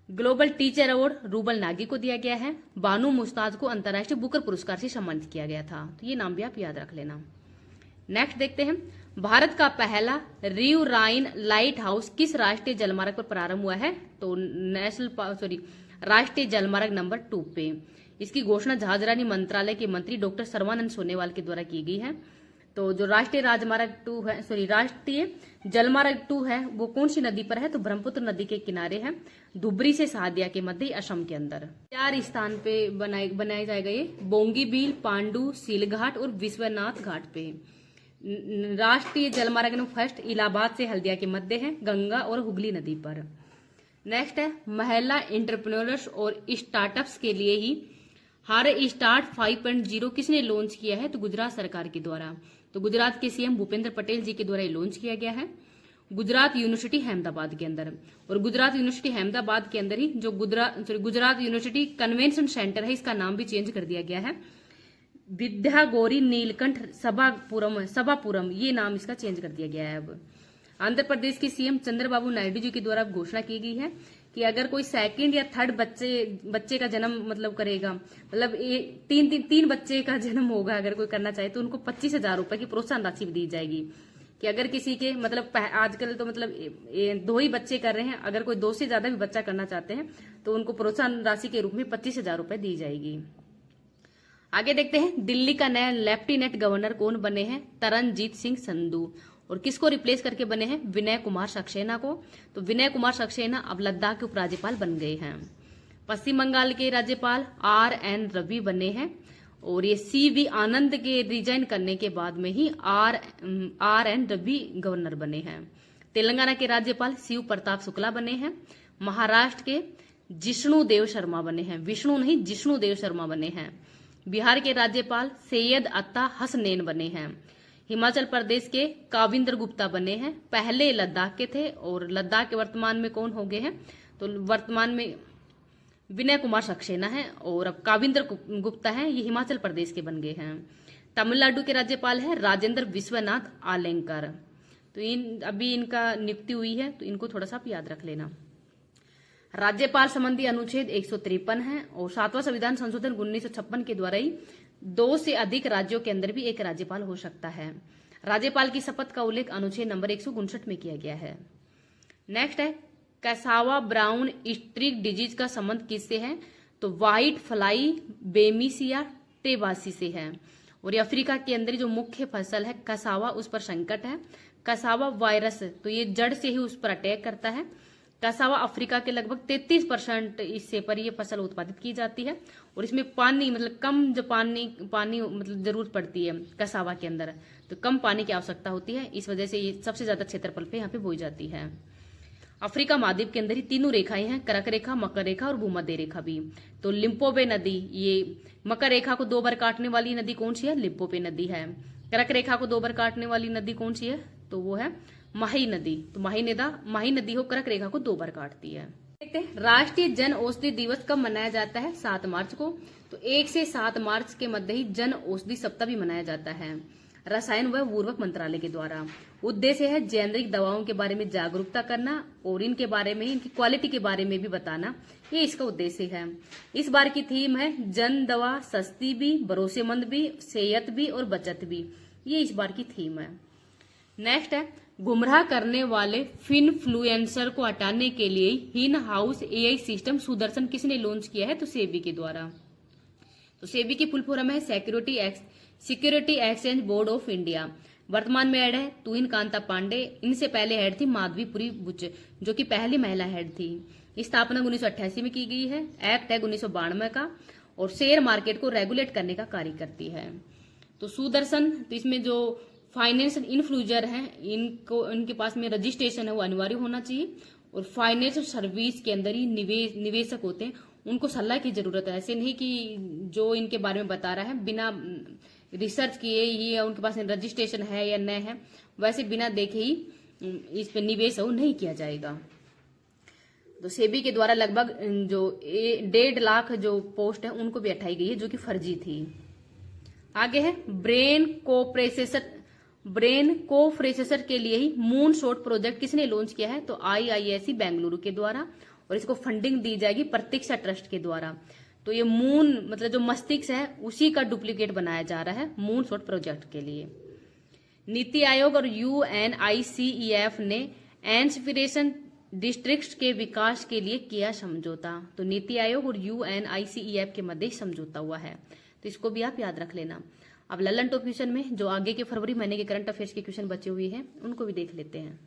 Global teacher award rouble Nagi को दिया गया है। बानू मुस्ताद को अंतर्राष्ट्रीय बुकर पुरस्कार से सम्मानित किया गया था, तो ये नाम भी आप याद रख लेना। नेक्स्ट देखते हैं, भारत का पहला रिव राइन लाइट हाउस किस राष्ट्रीय जलमार्ग पर प्रारंभ हुआ है? तो राष्ट्रीय जलमार्ग नंबर 2 पे। इसकी घोषणा जहाजरानी मंत्रालय के मंत्री डॉक्टर सर्बानंद सोनोवाल के द्वारा की गई है। तो जो राष्ट्रीय जलमार्ग 2 है वो कौन सी नदी पर है? तो ब्रह्मपुत्र नदी के किनारे है, धुबरी से सहादिया के मध्य असम के अंदर। 4 स्थान पे बनाया जाएगा ये, बोंगीबील, पांडु, सीलघाट और विश्वनाथ घाट पे। राष्ट्रीय जलमार्ग नंबर 1 इलाहाबाद से हल्दिया के मध्य है, गंगा और हुगली नदी पर। नेक्स्ट है, महिला एंटरप्रेन्योर्स और स्टार्टअप्स के लिए ही हार स्टार्ट 5.0 किसने लॉन्च किया है? तो गुजरात सरकार के द्वारा। तो गुजरात के सीएम भूपेंद्र पटेल जी के द्वारा ये लॉन्च किया गया है गुजरात यूनिवर्सिटी अहमदाबाद के अंदर। और गुजरात यूनिवर्सिटी अहमदाबाद के अंदर ही जो गुजरात यूनिवर्सिटी कन्वेंशन सेंटर है, इसका नाम भी चेंज कर दिया गया है, विद्या गौरी नीलकंठ सभापुरम, ये नाम इसका चेंज कर दिया गया है। अब आंध्र प्रदेश के सीएम चंद्रबाबू नायडू जी के द्वारा घोषणा की गई है कि अगर कोई सेकंड या थर्ड बच्चे का जन्म मतलब करेगा, मतलब तीन बच्चे का जन्म होगा, अगर कोई करना चाहे तो उनको 25,000 रुपए की प्रोत्साहन राशि दी जाएगी। कि अगर किसी के मतलब आजकल तो मतलब 2 ही बच्चे कर रहे हैं, अगर कोई 2 से ज्यादा भी बच्चा करना चाहते हैं तो उनको प्रोत्साहन राशि के रूप में 25,000 रुपए दी जाएगी। आगे देखते हैं, दिल्ली का नया लेफ्टिनेंट गवर्नर कौन बने हैं? तरनजीत सिंह संधू। और किसको रिप्लेस करके बने हैं? विनय कुमार सक्सेना को। तो विनय कुमार सक्सेना अब लद्दाख के उपराज्यपाल बन गए हैं। पश्चिम बंगाल के राज्यपाल RN रवि बने हैं, और ये CV आनंद के रिजाइन करने के बाद में ही RN रवि गवर्नर बने हैं। तेलंगाना के राज्यपाल शिव प्रताप शुक्ला बने हैं। महाराष्ट्र के जिष्णुदेव शर्मा बने हैं, विष्णु नहीं जिष्णुदेव शर्मा बने हैं। बिहार के राज्यपाल सैयद अत्ता हसनैन बने हैं। हिमाचल प्रदेश के काविंद्र गुप्ता बने हैं, पहले लद्दाख के थे, और लद्दाख के वर्तमान में कौन हो गए हैं? तो वर्तमान में विनय कुमार सक्सेना है, और अब काविंद्र गुप्ता है, ये हिमाचल प्रदेश के बन गए हैं। तमिलनाडु के राज्यपाल है राजेंद्र विश्वनाथ आलेंकर। तो अभी इनका नियुक्ति हुई है, तो इनको थोड़ा सा याद रख लेना। राज्यपाल संबंधी अनुच्छेद 153 है, और 7वां संविधान संशोधन 1956 के द्वारा ही 2 से अधिक राज्यों के अंदर भी एक राज्यपाल हो सकता है। राज्यपाल की शपथ का उल्लेख अनुच्छेद नंबर 159 में किया गया है। नेक्स्ट है, कैसावा ब्राउन स्ट्रीक डिजीज का संबंध किससे है? तो व्हाइट फ्लाई बेमिसिया टेबासी से है, और ये अफ्रीका के अंदर जो मुख्य फसल है कसावा, उस पर संकट है। कसावा वायरस, तो ये जड़ से ही उस पर अटैक करता है। कसावा अफ्रीका के लगभग 33% इससे पर यह फसल उत्पादित की जाती है, और इसमें पानी मतलब कम जो पानी मतलब जरूरत पड़ती है कसावा के अंदर, तो कम पानी की आवश्यकता होती है, इस वजह से ये सबसे ज्यादा क्षेत्रफल पे यहाँ पे बोई जाती है। अफ्रीका महाद्वीप के अंदर ही 3 रेखाएं हैं, कर्क रेखा, मकर रेखा और भूमध्य रेखा भी। तो लिम्पोपे नदी, ये मकर रेखा को 2 बार काटने वाली नदी कौन सी है? लिम्पोपे नदी है। कर्क रेखा को 2 बार काटने वाली नदी कौन सी है? तो वो है माही नदी। तो माही नदी हो कर्क रेखा को 2 बार काटती है। देखते हैं, राष्ट्रीय जन औषधि दिवस कब मनाया जाता है? 7 मार्च को। तो 1 से 7 मार्च के मध्य ही जन औषधि सप्ताह भी मनाया जाता है रसायन व उर्वरक मंत्रालय के द्वारा। उद्देश्य है जेनरिक दवाओं के बारे में जागरूकता करना, और इनके बारे में, इनकी क्वालिटी के बारे में भी बताना, ये इसका उद्देश्य है। इस बार की थीम है जन दवा, सस्ती भी, भरोसेमंद भी, सेहत भी और बचत भी, ये इस बार की थीम है। नेक्स्ट है, गुमराह करने वाले फिनफ्लुएंसर को हटाने के लिए in house AI system Sudarshan किसने लॉन्च किया है? तो सेबी के द्वारा। तो सेबी की फुल फॉर्म है security exchange board of India. वर्तमान में हेड है तुहिन कांता पांडे, इनसे पहले हेड थी माधवीपुरी बुच, जो कि पहली महिला हेड थी। स्थापना 1988 में की गई है। एक्ट है 1992 का, और शेयर मार्केट को रेगुलेट करने का कार्य करती है। तो सुदर्शन, तो इसमें जो फाइनेंशियल इन्फ्लुएंसर हैं, इनके पास में रजिस्ट्रेशन है वो अनिवार्य होना चाहिए, और फाइनेंशियल सर्विस के अंदर ही निवेशक होते हैं, उनको सलाह की जरूरत है। ऐसे नहीं कि जो इनके बारे में बता रहा है बिना रिसर्च किए ही उनके पास रजिस्ट्रेशन है या नहीं है, वैसे बिना देखे ही इस पे निवेश वो नहीं किया जाएगा। तो सेबी के द्वारा लगभग जो 1.5 लाख जो पोस्ट है उनको भी हटाई गई है जो कि फर्जी थी। आगे है ब्रेन कोप्रोसेसर के लिए ही मून शॉट प्रोजेक्ट किसने लॉन्च किया है? तो IISc बेंगलुरु के द्वारा, और इसको फंडिंग दी जाएगी प्रतीक्षा ट्रस्ट के द्वारा। तो ये मून मतलब जो मस्तिष्क है उसी का डुप्लीकेट बनाया जा रहा है मून शॉट प्रोजेक्ट के लिए। नीति आयोग और UNICEF ने इंस्पिरेशन डिस्ट्रिक्ट्स के विकास के लिए किया समझौता। तो नीति आयोग और UNICEF के मध्य समझौता हुआ है, तो इसको भी आप याद रख लेना। अब ललन टॉप क्वेश्चन में जो आगे के फरवरी महीने के करंट अफेयर्स के क्वेश्चन बचे हुए हैं उनको भी देख लेते हैं।